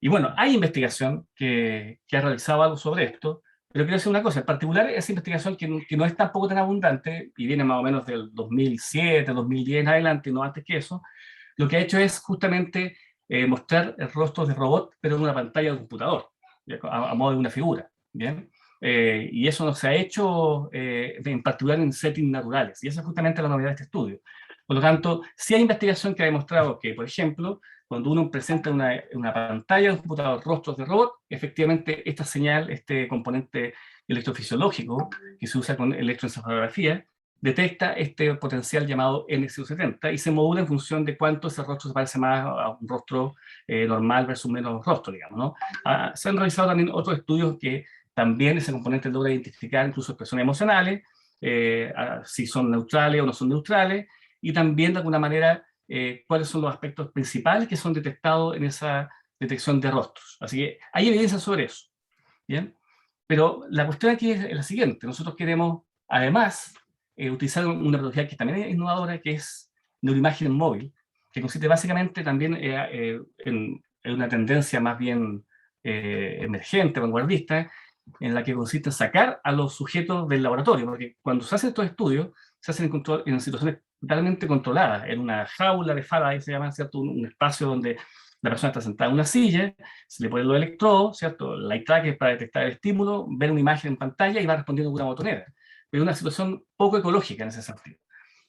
[SPEAKER 8] Y bueno, hay investigación que ha realizado algo sobre esto, pero quiero decir una cosa, en particular esa investigación que no es tampoco tan abundante, y viene más o menos del 2007, 2010 en adelante, no antes que eso, lo que ha hecho es justamente mostrar rostros de robot, pero en una pantalla de computador, a modo de una figura, ¿bien? Y eso no se ha hecho en particular en settings naturales, y esa es justamente la novedad de este estudio. Por lo tanto, sí hay investigación que ha demostrado que, por ejemplo, cuando uno presenta una pantalla de un computador rostros de robot, efectivamente esta señal, este componente electrofisiológico que se usa con electroencefalografía, detecta este potencial llamado N170 y se modula en función de cuánto ese rostro se parece más a un rostro normal versus menos rostro, digamos, ¿no? Se han realizado también otros estudios que también ese componente logra identificar incluso expresiones emocionales, si son neutrales o no son neutrales, y también de alguna manera cuáles son los aspectos principales que son detectados en esa detección de rostros. Así que hay evidencia sobre eso. ¿Bien? Pero la cuestión aquí es la siguiente. Nosotros queremos, además, utilizar una metodología que también es innovadora, que es neuroimagen móvil, que consiste básicamente también en una tendencia más bien emergente, vanguardista, en la que consiste en sacar a los sujetos del laboratorio, porque cuando se hacen estos estudios, se hacen en situaciones totalmente controladas, en una jaula de Faraday, se llama, ¿cierto? Un espacio donde la persona está sentada en una silla, se le ponen los electrodos, ¿cierto? El light tracker para detectar el estímulo, ver una imagen en pantalla y va respondiendo con una botonera. Pero es una situación poco ecológica en ese sentido.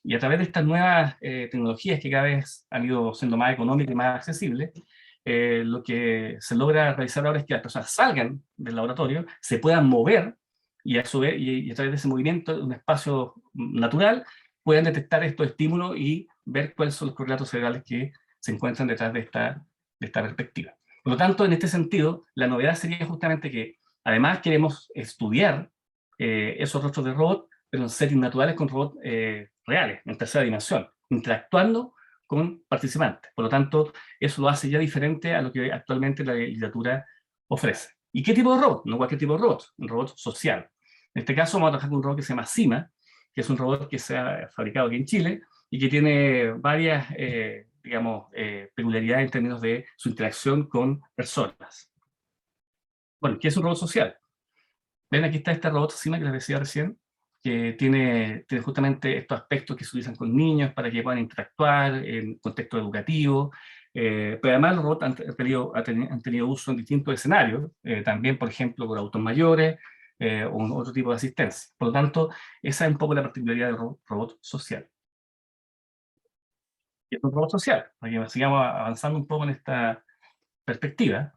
[SPEAKER 8] Y a través de estas nuevas tecnologías que cada vez han ido siendo más económicas y más accesibles, lo que se logra realizar ahora es que las personas salgan del laboratorio, se puedan mover y a su vez, y a través de ese movimiento, en un espacio natural, puedan detectar estos estímulos y ver cuáles son los correlatos cerebrales que se encuentran detrás de esta perspectiva. Por lo tanto, en este sentido, la novedad sería justamente que además queremos estudiar esos rostros de robot, pero en settings naturales con robots reales, en tercera dimensión, interactuando con participantes. Por lo tanto, eso lo hace ya diferente a lo que actualmente la literatura ofrece. ¿Y qué tipo de robot? No cualquier tipo de robot, un robot social. En este caso vamos a trabajar con un robot que se llama Cima, que es un robot que se ha fabricado aquí en Chile y que tiene varias, digamos, peculiaridades en términos de su interacción con personas. Bueno, ¿qué es un robot social? Ven, aquí está este robot Cima que les decía recién, que tiene justamente estos aspectos que se utilizan con niños para que puedan interactuar en contexto educativo, pero además los robots han tenido uso en distintos escenarios, también, por ejemplo, con adultos mayores o otro tipo de asistencia. Por lo tanto, esa es un poco la particularidad del robot social. Y es un robot social, para que sigamos avanzando un poco en esta perspectiva.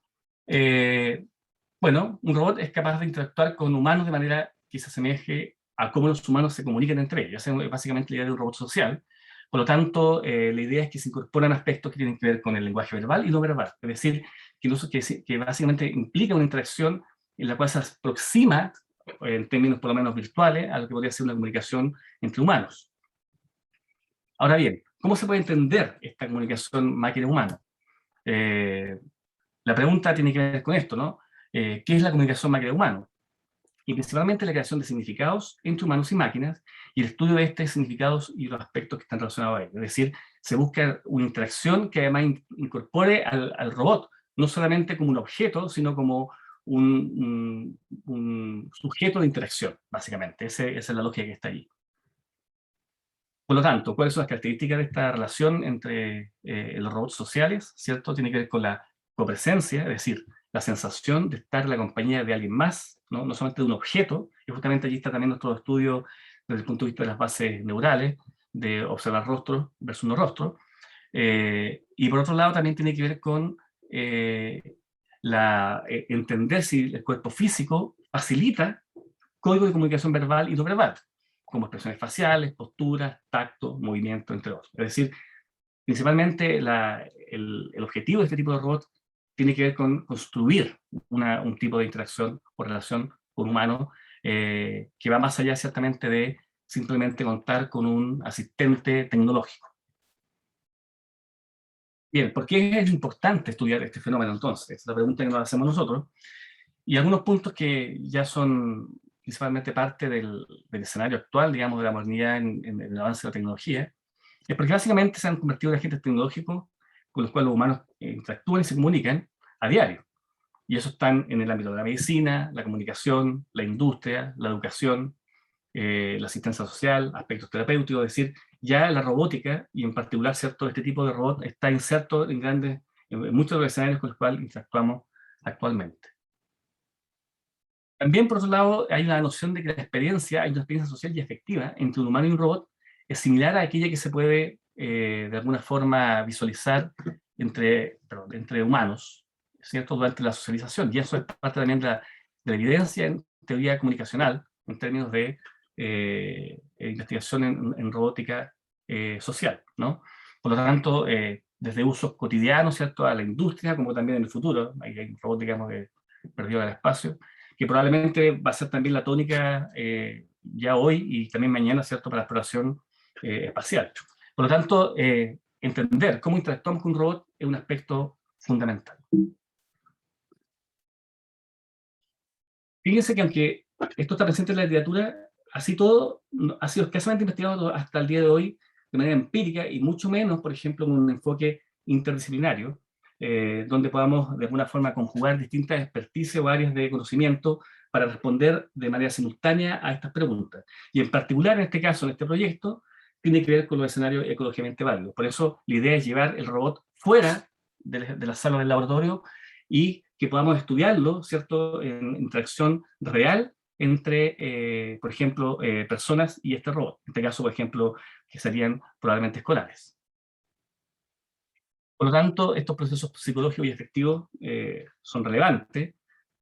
[SPEAKER 8] Bueno, un robot es capaz de interactuar con humanos de manera que se asemeje a cómo los humanos se comunican entre ellos. Esa es básicamente la idea de un robot social. Por lo tanto, la idea es que se incorporan aspectos que tienen que ver con el lenguaje verbal y no verbal. Es decir, que básicamente implica una interacción en la cual se aproxima, en términos por lo menos virtuales, a lo que podría ser una comunicación entre humanos. Ahora bien, ¿cómo se puede entender esta comunicación máquina-humana? La pregunta tiene que ver con esto, ¿no? ¿Qué es la comunicación máquina-humano? Y principalmente la creación de significados entre humanos y máquinas y el estudio de estos significados y los aspectos que están relacionados a ellos. Es decir, se busca una interacción que además incorpore al robot, no solamente como un objeto, sino como un sujeto de interacción, básicamente. Esa es la lógica que está ahí. Por lo tanto, ¿cuáles son las características de esta relación entre los robots sociales? ¿Cierto? Tiene que ver con la copresencia, es decir, la sensación de estar en la compañía de alguien más, no solamente de un objeto, y justamente allí está también nuestro estudio desde el punto de vista de las bases neurales, de observar rostros versus no rostros. Y por otro lado también tiene que ver con entender si el cuerpo físico facilita código de comunicación verbal y no verbal, como expresiones faciales, posturas, tacto, movimiento, entre otros. Es decir, principalmente el objetivo de este tipo de robot tiene que ver con construir un tipo de interacción o relación con humanos que va más allá ciertamente de simplemente contar con un asistente tecnológico. Bien, ¿por qué es importante estudiar este fenómeno entonces? Esta es la pregunta que nos hacemos nosotros. Y algunos puntos que ya son principalmente parte del escenario actual, digamos, de la modernidad en el avance de la tecnología, es porque básicamente se han convertido en agentes tecnológicos con los cuales los humanos interactúan y se comunican a diario. Y eso están en el ámbito de la medicina, la comunicación, la industria, la educación, la asistencia social, aspectos terapéuticos, es decir, ya la robótica, y en particular, ¿cierto?, este tipo de robot está inserto en muchos de los escenarios con los cuales interactuamos actualmente. También, por otro lado, hay una noción de que hay una experiencia social y efectiva entre un humano y un robot, es similar a aquella que se puede, de alguna forma, visualizar entre humanos, ¿cierto?, durante la socialización. Y eso es parte también de la evidencia en teoría comunicacional, en términos de investigación en robótica social, ¿no? Por lo tanto, desde usos cotidianos, ¿cierto?, a la industria, como también en el futuro, hay un robot, digamos, perdido del espacio, que probablemente va a ser también la tónica ya hoy y también mañana, ¿cierto?, para la exploración espacial. Por lo tanto, entender cómo interactuamos con un robot es un aspecto fundamental. Fíjense que aunque esto está presente en la literatura, así todo ha sido escasamente investigado hasta el día de hoy de manera empírica y mucho menos, por ejemplo, con un enfoque interdisciplinario, donde podamos de alguna forma conjugar distintas experticias o áreas de conocimiento para responder de manera simultánea a estas preguntas. Y en particular, en este caso, en este proyecto, tiene que ver con los escenarios ecológicamente válidos. Por eso, la idea es llevar el robot fuera de la sala del laboratorio y que podamos estudiarlo, ¿cierto?, en interacción real entre, por ejemplo, personas y este robot. En este caso, por ejemplo, que serían probablemente escolares. Por lo tanto, estos procesos psicológicos y afectivos son relevantes,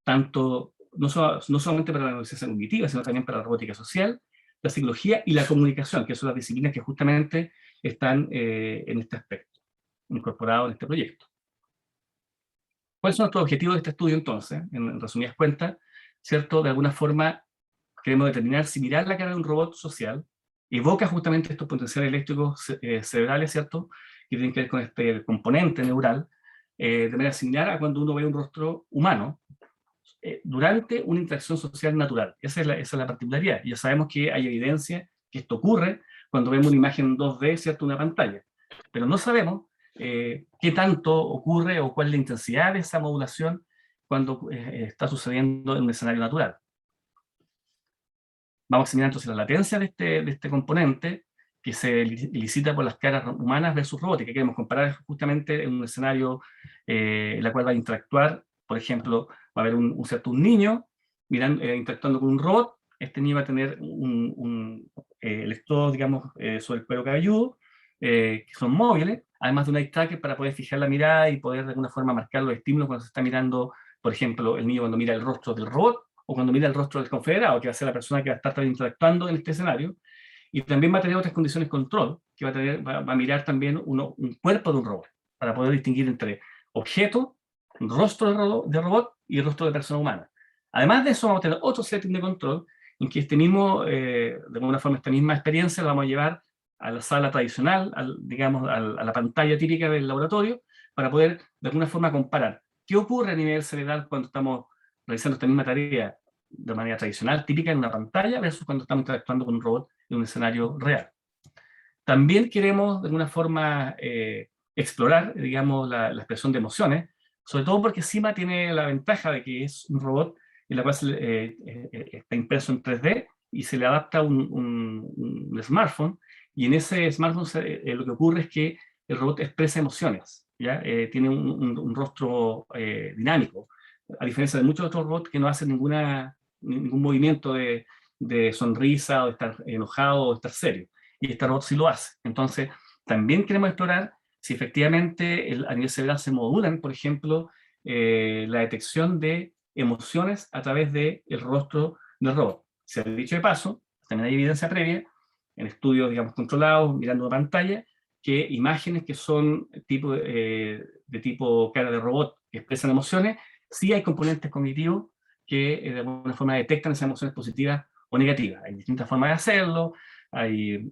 [SPEAKER 8] tanto, no solamente para la neurociencia cognitiva, sino también para la robótica social, la psicología y la comunicación, que son las disciplinas que justamente están en este aspecto, incorporados en este proyecto. ¿Cuáles son nuestros objetivos de este estudio entonces? En resumidas cuentas, ¿cierto? De alguna forma queremos determinar si mirar la cara de un robot social evoca justamente estos potenciales eléctricos cerebrales, ¿cierto?, que tienen que ver con este componente neural, de manera similar a cuando uno ve un rostro humano durante una interacción social natural. Esa es la particularidad. Ya sabemos que hay evidencia que esto ocurre cuando vemos una imagen 2D, ¿cierto?, una pantalla. Pero no sabemos qué tanto ocurre o cuál es la intensidad de esa modulación cuando está sucediendo en un escenario natural. Vamos a examinar entonces la latencia de este componente que se elicita por las caras humanas versus robótica. Queremos comparar justamente en un escenario en el cual va a interactuar, por ejemplo, va a haber un niño interactuando con un robot. Este niño va a tener electrodos, digamos, sobre el cuero cabelludo, que son móviles, además de un eye tracker para poder fijar la mirada y poder de alguna forma marcar los estímulos cuando se está mirando, por ejemplo, el niño cuando mira el rostro del robot, o cuando mira el rostro del confederado, que va a ser la persona que va a estar interactuando en este escenario. Y también va a tener otras condiciones de control, que va a mirar también un cuerpo de un robot, para poder distinguir entre objeto, rostro de robot y rostro de persona humana. Además de eso, vamos a tener otro setting de control, en que de alguna forma, esta misma experiencia la vamos a llevar a la sala tradicional, digamos, a la pantalla típica del laboratorio, para poder de alguna forma comparar qué ocurre a nivel cerebral cuando estamos realizando esta misma tarea de manera tradicional, típica en una pantalla, versus cuando estamos interactuando con un robot en un escenario real. También queremos de alguna forma explorar, digamos, la expresión de emociones, sobre todo porque CIMA tiene la ventaja de que es un robot en la cual está impreso en 3D y se le adapta un smartphone, y en ese smartphone lo que ocurre es que el robot expresa emociones, ¿ya? Tiene un rostro dinámico, a diferencia de muchos otros robots que no hacen ningún movimiento de sonrisa, o de estar enojado, o de estar serio. Y este robot sí lo hace. Entonces, también queremos explorar si efectivamente a nivel cerebral se modulan, por ejemplo, la detección de emociones a través del rostro del robot. Se ha dicho de paso, también hay evidencia previa, en estudios, digamos, controlados, mirando una pantalla, que imágenes que son de tipo cara de robot que expresan emociones, sí hay componentes cognitivos que de alguna forma detectan esas emociones positivas o negativas. Hay distintas formas de hacerlo, hay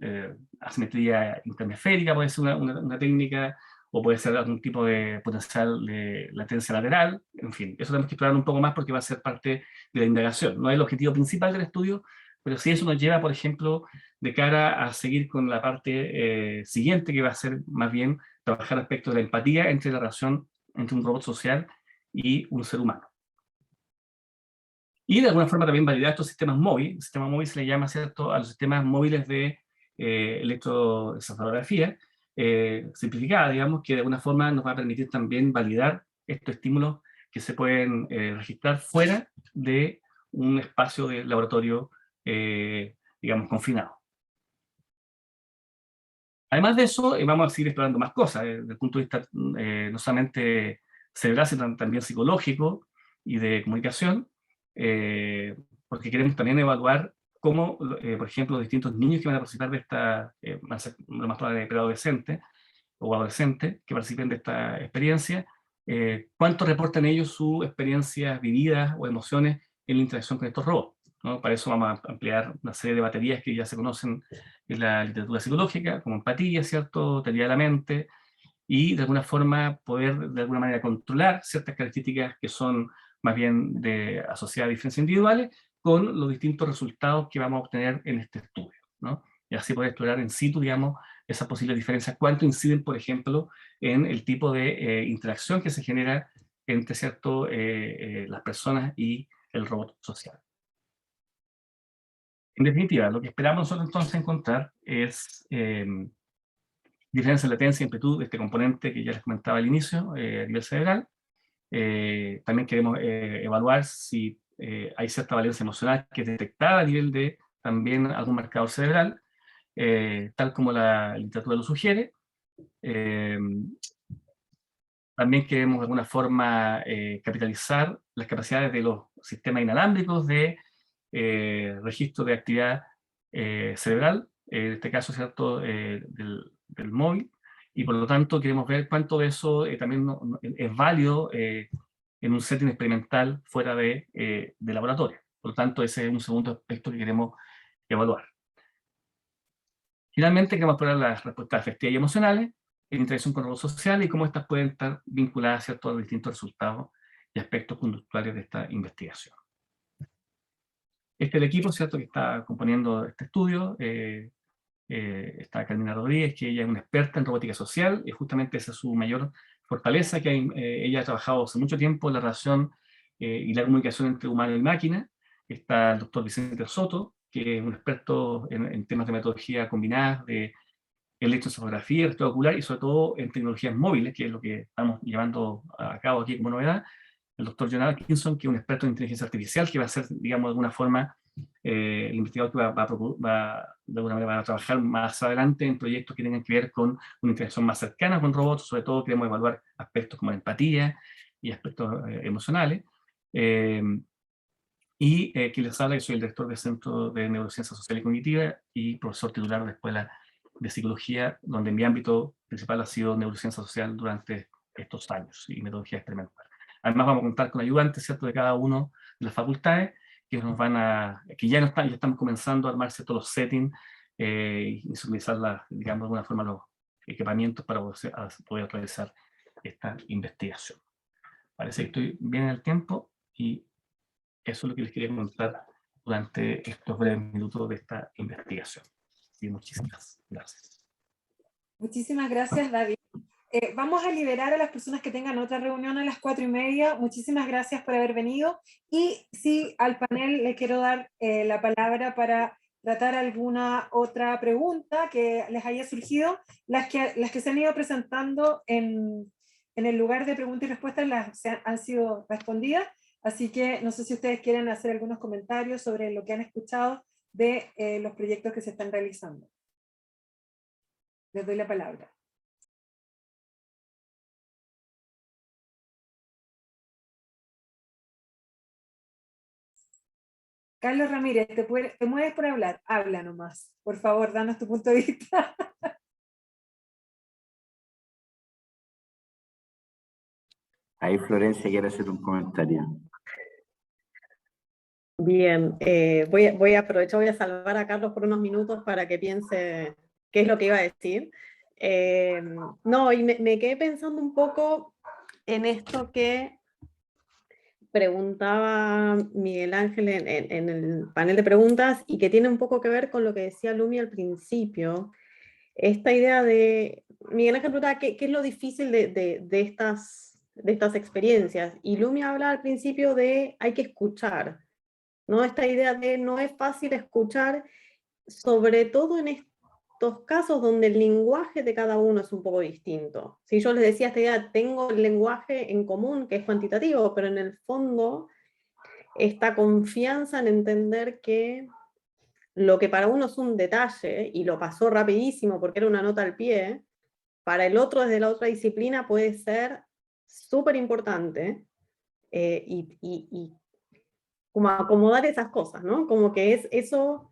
[SPEAKER 8] asimetría interhemisférica, puede ser una técnica, o puede ser algún tipo de potencial de latencia lateral, en fin, eso tenemos que explorar un poco más porque va a ser parte de la indagación. No es el objetivo principal del estudio, pero sí eso nos lleva, por ejemplo, de cara a seguir con la parte siguiente, que va a ser más bien trabajar aspectos de la empatía entre la relación entre un robot social y un ser humano. Y de alguna forma también validar estos sistemas móviles. El sistema móvil se le llama, ¿cierto?, a los sistemas móviles de electroencefalografía simplificada, digamos, que de alguna forma nos va a permitir también validar estos estímulos que se pueden registrar fuera de un espacio de laboratorio, digamos, confinado. Además de eso, vamos a seguir explorando más cosas, desde el punto de vista no solamente cerebral, sino también psicológico y de comunicación, porque queremos también evaluar cómo, por ejemplo, distintos niños que van a participar de esta, lo más probable, preadolescente o adolescente, que participen de esta experiencia, cuánto reportan ellos sus experiencias vividas o emociones en la interacción con estos robots. ¿no? Para eso vamos a ampliar una serie de baterías que ya se conocen en la literatura psicológica, como empatía, ¿cierto? Teoría de la mente, y de alguna forma poder de alguna manera controlar ciertas características que son más bien asociadas a diferencias individuales con los distintos resultados que vamos a obtener en este estudio, ¿no? Y así poder explorar in situ, digamos, esas posibles diferencias, cuánto inciden, por ejemplo, en el tipo de interacción que se genera entre, ¿cierto?, las personas y el robot social. En definitiva, lo que esperamos nosotros entonces encontrar es diferencia de latencia y amplitud de este componente que ya les comentaba al inicio, a nivel cerebral. También queremos evaluar si hay cierta valencia emocional que es detectada a nivel de también algún marcador cerebral, tal como la literatura lo sugiere. También queremos de alguna forma capitalizar las capacidades de los sistemas inalámbricos de registro de actividad cerebral, en este caso, ¿cierto?, del móvil, y por lo tanto queremos ver cuánto de eso también es válido en un setting experimental fuera de laboratorio. Por lo tanto, ese es un segundo aspecto que queremos evaluar. Finalmente, queremos explorar las respuestas afectivas y emocionales en interacción con robots sociales y cómo estas pueden estar vinculadas, ¿cierto?, a los distintos resultados y aspectos conductuales de esta investigación. Este es el equipo, ¿cierto?, que está componiendo este estudio. Está Carolina Rodríguez, que ella es una experta en robótica social, y justamente esa es su mayor fortaleza, que ella ha trabajado hace mucho tiempo en la relación y la comunicación entre humano y máquina. Está el doctor Vicente Soto, que es un experto en temas de metodología combinada, de electroencefalografía, rastro ocular, y sobre todo en tecnologías móviles, que es lo que estamos llevando a cabo aquí como novedad. El doctor John Atkinson, que es un experto en inteligencia artificial, que va a ser, digamos, de alguna forma, el investigador que de alguna manera va a trabajar más adelante en proyectos que tengan que ver con una interacción más cercana con robots. Sobre todo queremos evaluar aspectos como la empatía y aspectos emocionales. Y quien les habla, yo soy el director del Centro de Neurociencia Social y Cognitiva y profesor titular de la Escuela de Psicología, donde mi ámbito principal ha sido neurociencia social durante estos años y metodología experimental. Además vamos a contar con ayudantes, ¿cierto?, de cada uno de las facultades, que nos que ya estamos comenzando a armar todos los settings y utilizar, digamos, de alguna forma los equipamientos para poder realizar esta investigación. Parece que estoy bien en el tiempo y eso es lo que les quería comentar durante estos breves minutos de esta investigación. Y muchísimas gracias.
[SPEAKER 1] Muchísimas gracias, David. Vamos a liberar a las personas que tengan otra reunión a las 4:30. Muchísimas gracias por haber venido. Y sí, al panel le quiero dar la palabra para tratar alguna otra pregunta que les haya surgido. Las que se han ido presentando en el lugar de preguntas y respuestas han sido respondidas. Así que no sé si ustedes quieren hacer algunos comentarios sobre lo que han escuchado de los proyectos que se están realizando. Les doy la palabra. Carlos Ramírez, ¿te mueves por hablar? Habla nomás. Por favor, danos tu punto de vista.
[SPEAKER 9] Ahí Florencia quiere hacer un comentario.
[SPEAKER 4] Bien, voy a aprovechar, voy a salvar a Carlos por unos minutos para que piense qué es lo que iba a decir. No, y me quedé pensando un poco en esto que preguntaba Miguel Ángel en el panel de preguntas y que tiene un poco que ver con lo que decía Lumi al principio. Esta idea de, Miguel Ángel preguntaba qué es lo difícil de estas experiencias, y Lumi habla al principio de hay que escuchar, ¿no? Esta idea de no es fácil escuchar, sobre todo en estos casos donde el lenguaje de cada uno es un poco distinto. Si yo les decía esta idea, tengo el lenguaje en común que es cuantitativo, pero en el fondo esta confianza en entender que lo que para uno es un detalle, y lo pasó rapidísimo porque era una nota al pie, para el otro desde la otra disciplina puede ser súper importante, y como acomodar esas cosas, ¿no? Como que es eso,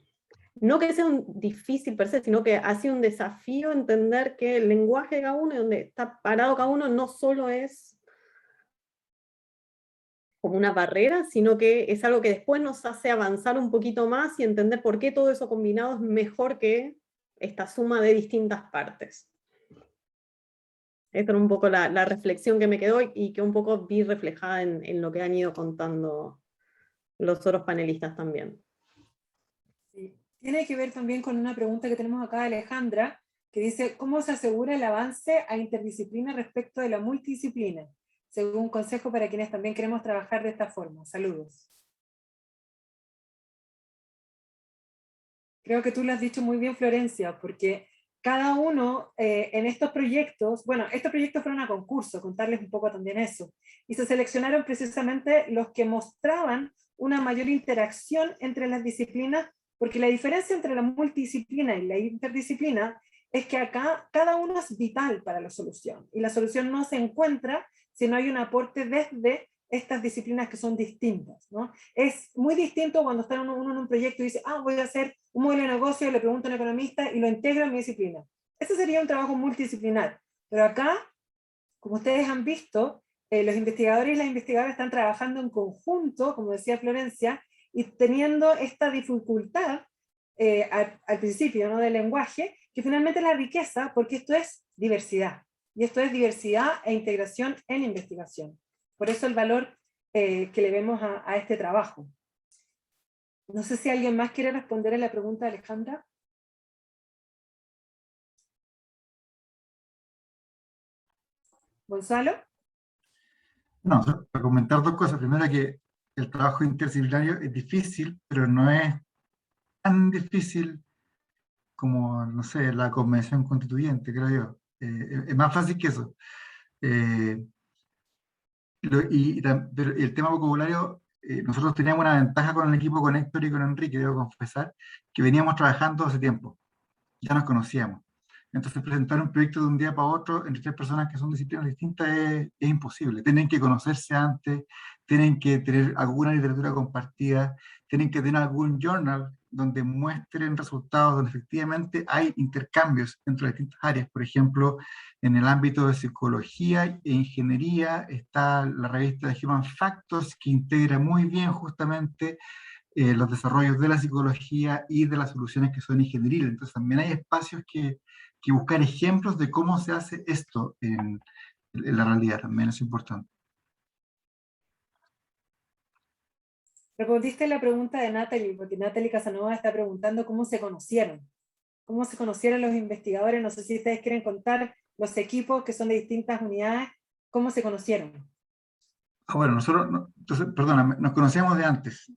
[SPEAKER 4] no que sea un difícil per se, sino que ha sido un desafío entender que el lenguaje de cada uno y donde está parado cada uno no solo es como una barrera, sino que es algo que después nos hace avanzar un poquito más y entender por qué todo eso combinado es mejor que esta suma de distintas partes. Esta era un poco la reflexión que me quedó y que un poco vi reflejada en lo que han ido contando los otros panelistas también.
[SPEAKER 1] Sí. Tiene que ver también con una pregunta que tenemos acá de Alejandra, que dice, ¿cómo se asegura el avance a interdisciplina respecto de la multidisciplina? Según consejo para quienes también queremos trabajar de esta forma. Saludos. Creo que tú lo has dicho muy bien, Florencia, porque cada uno en estos proyectos, bueno, estos proyectos fueron a concurso, contarles un poco también eso, y se seleccionaron precisamente los que mostraban una mayor interacción entre las disciplinas, porque la diferencia entre la multidisciplina y la interdisciplina es que acá cada uno es vital para la solución, y la solución no se encuentra si no hay un aporte desde estas disciplinas que son distintas, ¿no? Es muy distinto cuando está uno en un proyecto y dice, voy a hacer un modelo de negocio, le pregunto a un economista y lo integro en mi disciplina. Ese sería un trabajo multidisciplinar. Pero acá, como ustedes han visto, los investigadores y las investigadoras están trabajando en conjunto, como decía Florencia, y teniendo esta dificultad al principio, ¿no?, del lenguaje, que finalmente es la riqueza, porque esto es diversidad. Y esto es diversidad e integración en investigación. Por eso el valor que le vemos a este trabajo. No sé si alguien más quiere responder a la pregunta de Alejandra. ¿Gonzalo?
[SPEAKER 7] No, para comentar dos cosas. Primero, que el trabajo interdisciplinario es difícil, pero no es tan difícil como, no sé, la convención constituyente, creo yo. Es más fácil que eso. Pero el tema vocabulario, nosotros teníamos una ventaja con el equipo, con Héctor y con Enrique, debo confesar, que veníamos trabajando hace tiempo, ya nos conocíamos. Entonces presentar un proyecto de un día para otro entre tres personas que son disciplinas distintas es imposible. Tienen que conocerse antes, tienen que tener alguna literatura compartida, tienen que tener algún journal donde muestren resultados, donde efectivamente hay intercambios entre distintas áreas. Por ejemplo, en el ámbito de psicología e ingeniería está la revista de Human Factors, que integra muy bien justamente los desarrollos de la psicología y de las soluciones que son ingenieriles. Entonces también hay espacios que buscar ejemplos de cómo se hace esto en la realidad, también es importante.
[SPEAKER 1] Respondiste la pregunta de Natalie, porque Natalie Casanova está preguntando cómo se conocieron los investigadores. No sé si ustedes quieren contar los equipos que son de distintas unidades, cómo se conocieron.
[SPEAKER 7] Bueno, nosotros, entonces, perdona, nos conocíamos de antes.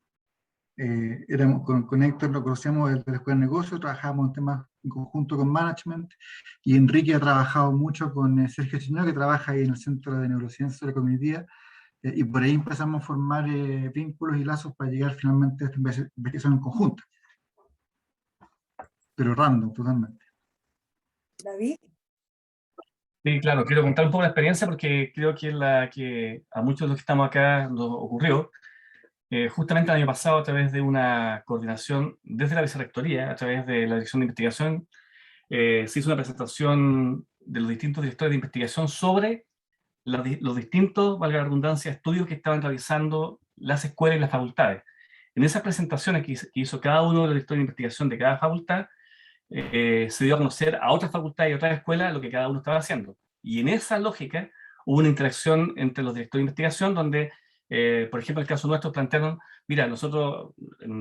[SPEAKER 7] Éramos con Héctor, lo conocíamos desde la Escuela de Negocios, trabajábamos en temas en conjunto con management, y Enrique ha trabajado mucho con Sergio Chiñó, que trabaja ahí en el Centro de Neurociencia Cognitiva, y por ahí empezamos a formar vínculos y lazos para llegar finalmente a esta investigación en conjunto. Pero random, totalmente.
[SPEAKER 1] David.
[SPEAKER 8] Sí, claro, quiero contar un poco la experiencia porque creo que es la que a muchos de los que estamos acá nos ocurrió. Justamente el año pasado, a través de una coordinación desde la vicerrectoría, a través de la Dirección de Investigación, se hizo una presentación de los distintos directores de investigación sobre los distintos, valga la redundancia, estudios que estaban realizando las escuelas y las facultades. En esas presentaciones que hizo cada uno de los directores de investigación de cada facultad, se dio a conocer a otras facultades y otras escuelas lo que cada uno estaba haciendo. Y en esa lógica hubo una interacción entre los directores de investigación donde, por ejemplo, en el caso nuestro plantearon, mira, nosotros,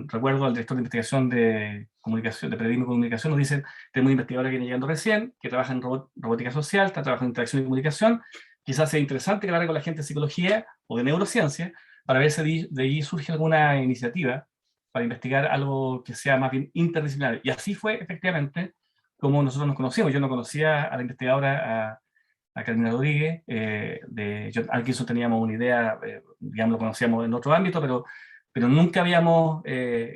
[SPEAKER 8] recuerdo al director de investigación de comunicación, de periodismo y comunicación, nos dicen, tenemos investigadores que vienen llegando recién, que trabajan en robótica social, están trabajando en interacción y comunicación, quizás sea interesante que hablar con la gente de psicología o de neurociencia, para ver si de ahí surge alguna iniciativa para investigar algo que sea más bien interdisciplinario. Y así fue, efectivamente, como nosotros nos conocimos. Yo no conocía a la investigadora, a Carolina Rodríguez, aquí eso teníamos una idea, digamos, lo conocíamos en otro ámbito, pero nunca habíamos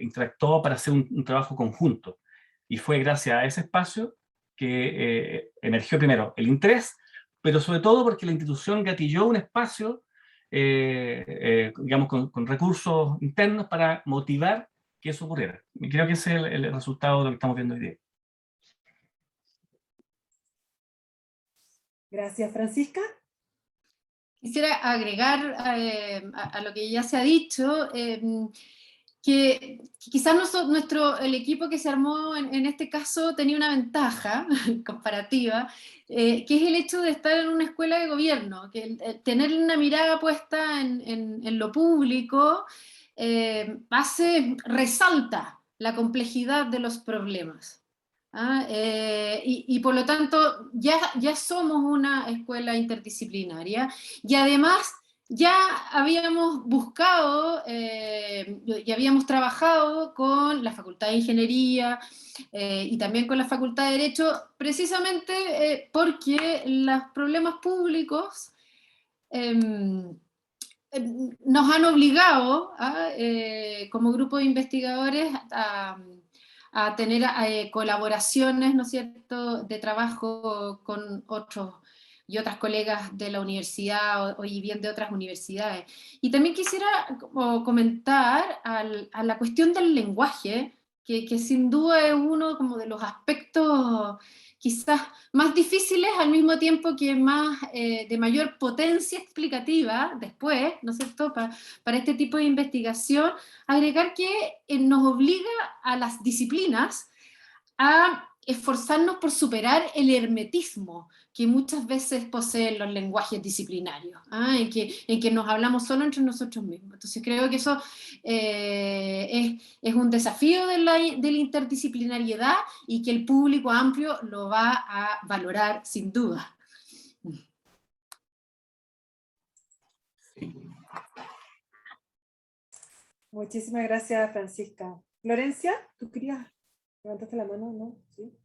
[SPEAKER 8] interactuado para hacer un trabajo conjunto. Y fue gracias a ese espacio que emergió primero el interés, pero sobre todo porque la institución gatilló un espacio, digamos, con recursos internos para motivar que eso ocurriera. Y creo que ese es el resultado de lo que estamos viendo hoy día.
[SPEAKER 1] Gracias, Francisca.
[SPEAKER 6] Quisiera agregar a lo que ya se ha dicho, que quizás el equipo que se armó en este caso tenía una ventaja comparativa, que es el hecho de estar en una escuela de gobierno, que tener una mirada puesta en lo público resalta la complejidad de los problemas. Y por lo tanto ya somos una escuela interdisciplinaria, y además ya habíamos buscado y habíamos trabajado con la Facultad de Ingeniería y también con la Facultad de Derecho, precisamente porque los problemas públicos nos han obligado como grupo de investigadores a tener colaboraciones, ¿no es cierto?, de trabajo con otros y otras colegas de la universidad y bien de otras universidades. Y también quisiera comentar a la cuestión del lenguaje, que sin duda es uno como de los aspectos quizás más difíciles, al mismo tiempo que más de mayor potencia explicativa después, ¿no es cierto?, para este tipo de investigación, agregar que nos obliga a las disciplinas a esforzarnos por superar el hermetismo que muchas veces poseen los lenguajes disciplinarios, en que nos hablamos solo entre nosotros mismos. Entonces creo que eso es un desafío de la interdisciplinariedad, y que el público amplio lo va a valorar sin duda.
[SPEAKER 1] Muchísimas gracias, Francisca. Florencia, ¿tú querías? ¿Levantaste la mano? ¿No? ¿Sí?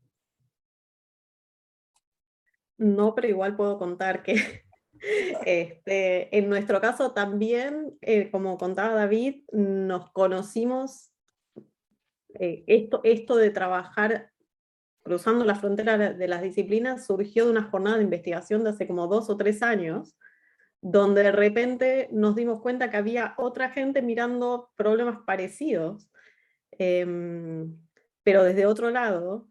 [SPEAKER 4] No, pero igual puedo contar que en nuestro caso también, como contaba David, nos conocimos, esto de trabajar cruzando la frontera de las disciplinas surgió de una jornada de investigación de hace como 2 o 3 años, donde de repente nos dimos cuenta que había otra gente mirando problemas parecidos, pero desde otro lado,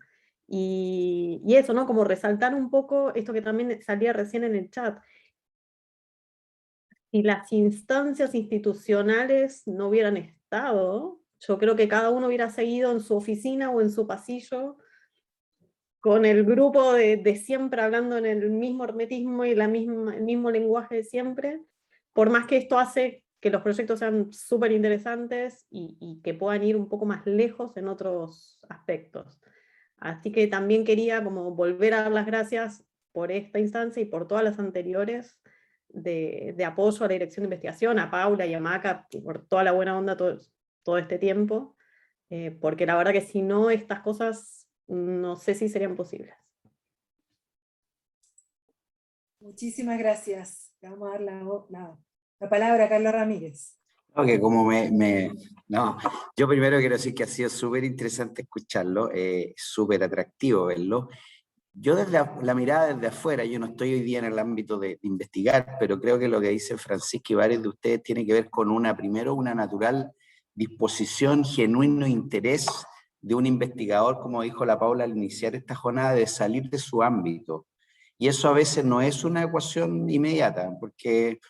[SPEAKER 4] y eso, ¿no? Como resaltar un poco esto que también salía recién en el chat. Si las instancias institucionales no hubieran estado, yo creo que cada uno hubiera seguido en su oficina o en su pasillo, con el grupo de siempre hablando en el mismo hermetismo y el mismo lenguaje de siempre, por más que esto hace que los proyectos sean súper interesantes y que puedan ir un poco más lejos en otros aspectos. Así que también quería como volver a dar las gracias por esta instancia y por todas las anteriores de apoyo a la dirección de investigación, a Paula y a Maca, por toda la buena onda todo este tiempo, porque la verdad que si no, estas cosas no sé si serían posibles.
[SPEAKER 1] Muchísimas gracias. Le vamos a dar la palabra a Carlos Ramírez.
[SPEAKER 9] Okay, no, yo primero quiero decir que ha sido súper interesante escucharlo, súper atractivo verlo. Yo desde la mirada desde afuera, yo no estoy hoy día en el ámbito de investigar, pero creo que lo que dice Francisca y varios de ustedes tiene que ver con primero una natural disposición, genuino interés de un investigador, como dijo la Paula al iniciar esta jornada, de salir de su ámbito. Y eso a veces no es una ecuación inmediata, porque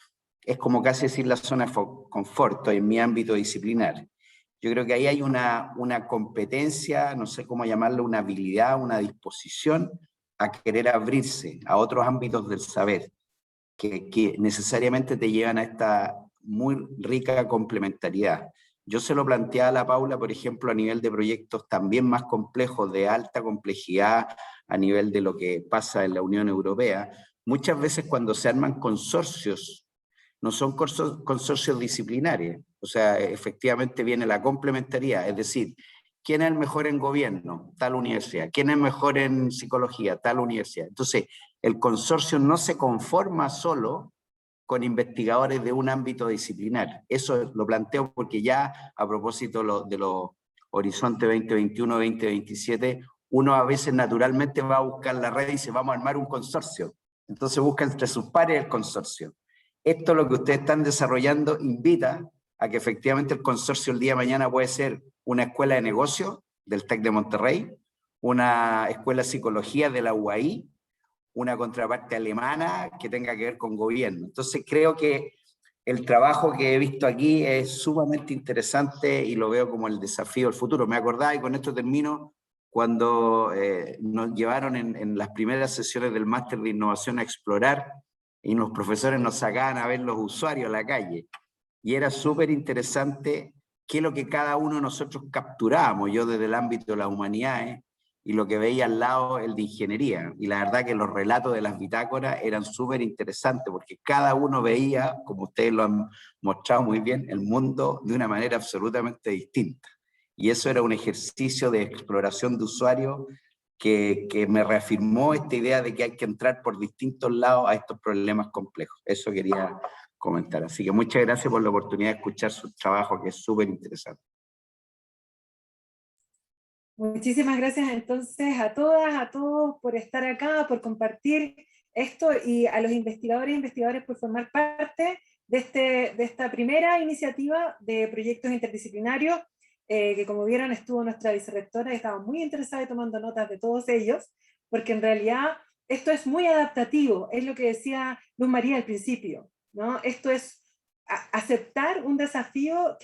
[SPEAKER 9] es como casi decir la zona de confort en mi ámbito disciplinar. Yo creo que ahí hay una competencia, no sé cómo llamarlo, una habilidad, una disposición a querer abrirse a otros ámbitos del saber, que necesariamente te llevan a esta muy rica complementariedad. Yo se lo planteaba a la Paula, por ejemplo, a nivel de proyectos también más complejos, de alta complejidad, a nivel de lo que pasa en la Unión Europea. Muchas veces cuando se arman consorcios, no son consorcios disciplinarios, o sea, efectivamente viene la complementariedad, es decir, ¿quién es el mejor en gobierno? Tal universidad. ¿Quién es mejor en psicología? Tal universidad. Entonces, el consorcio no se conforma solo con investigadores de un ámbito disciplinar. Eso lo planteo porque ya a propósito de los Horizonte 2021-2027, uno a veces naturalmente va a buscar la red y dice, vamos a armar un consorcio. Entonces busca entre sus pares el consorcio. Esto, lo que ustedes están desarrollando, invita a que efectivamente el consorcio el día de mañana puede ser una escuela de negocios del TEC de Monterrey, una escuela de psicología de la UAI, una contraparte alemana que tenga que ver con gobierno. Entonces creo que el trabajo que he visto aquí es sumamente interesante y lo veo como el desafío del futuro. Me acordaba, y con esto termino, cuando nos llevaron en las primeras sesiones del máster de innovación a explorar y los profesores nos sacaban a ver los usuarios a la calle. Y era súper interesante qué es lo que cada uno de nosotros capturábamos, yo desde el ámbito de las humanidades, y lo que veía al lado el de ingeniería. Y la verdad que los relatos de las bitácoras eran súper interesantes, porque cada uno veía, como ustedes lo han mostrado muy bien, el mundo de una manera absolutamente distinta. Y eso era un ejercicio de exploración de usuarios que me reafirmó esta idea de que hay que entrar por distintos lados a estos problemas complejos. Eso quería comentar. Así que muchas gracias por la oportunidad de escuchar su trabajo, que es súper interesante.
[SPEAKER 1] Muchísimas gracias entonces a todas, a todos por estar acá, por compartir esto, y a los investigadores e investigadoras por formar parte de esta primera iniciativa de proyectos interdisciplinarios, que como vieron estuvo nuestra vicerrectora y estaba muy interesada y tomando notas de todos ellos, porque en realidad esto es muy adaptativo, es lo que decía Luz María al principio, ¿no? Esto es aceptar un desafío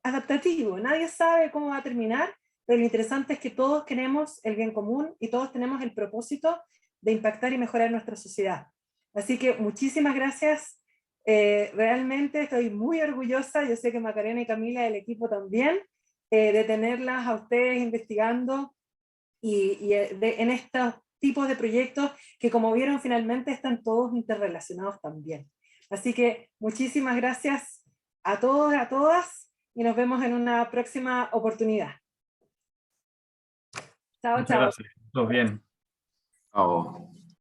[SPEAKER 1] adaptativo, nadie sabe cómo va a terminar, pero lo interesante es que todos queremos el bien común y todos tenemos el propósito de impactar y mejorar nuestra sociedad. Así que muchísimas gracias, realmente estoy muy orgullosa, yo sé que Macarena y Camila del equipo también, de tenerlas a ustedes investigando en estos tipos de proyectos que, como vieron, finalmente están todos interrelacionados también. Así que muchísimas gracias a todos, a todas, y nos vemos en una próxima oportunidad. Chao,
[SPEAKER 8] Muchas
[SPEAKER 1] chao.
[SPEAKER 8] gracias. Todo bien.
[SPEAKER 9] Chao.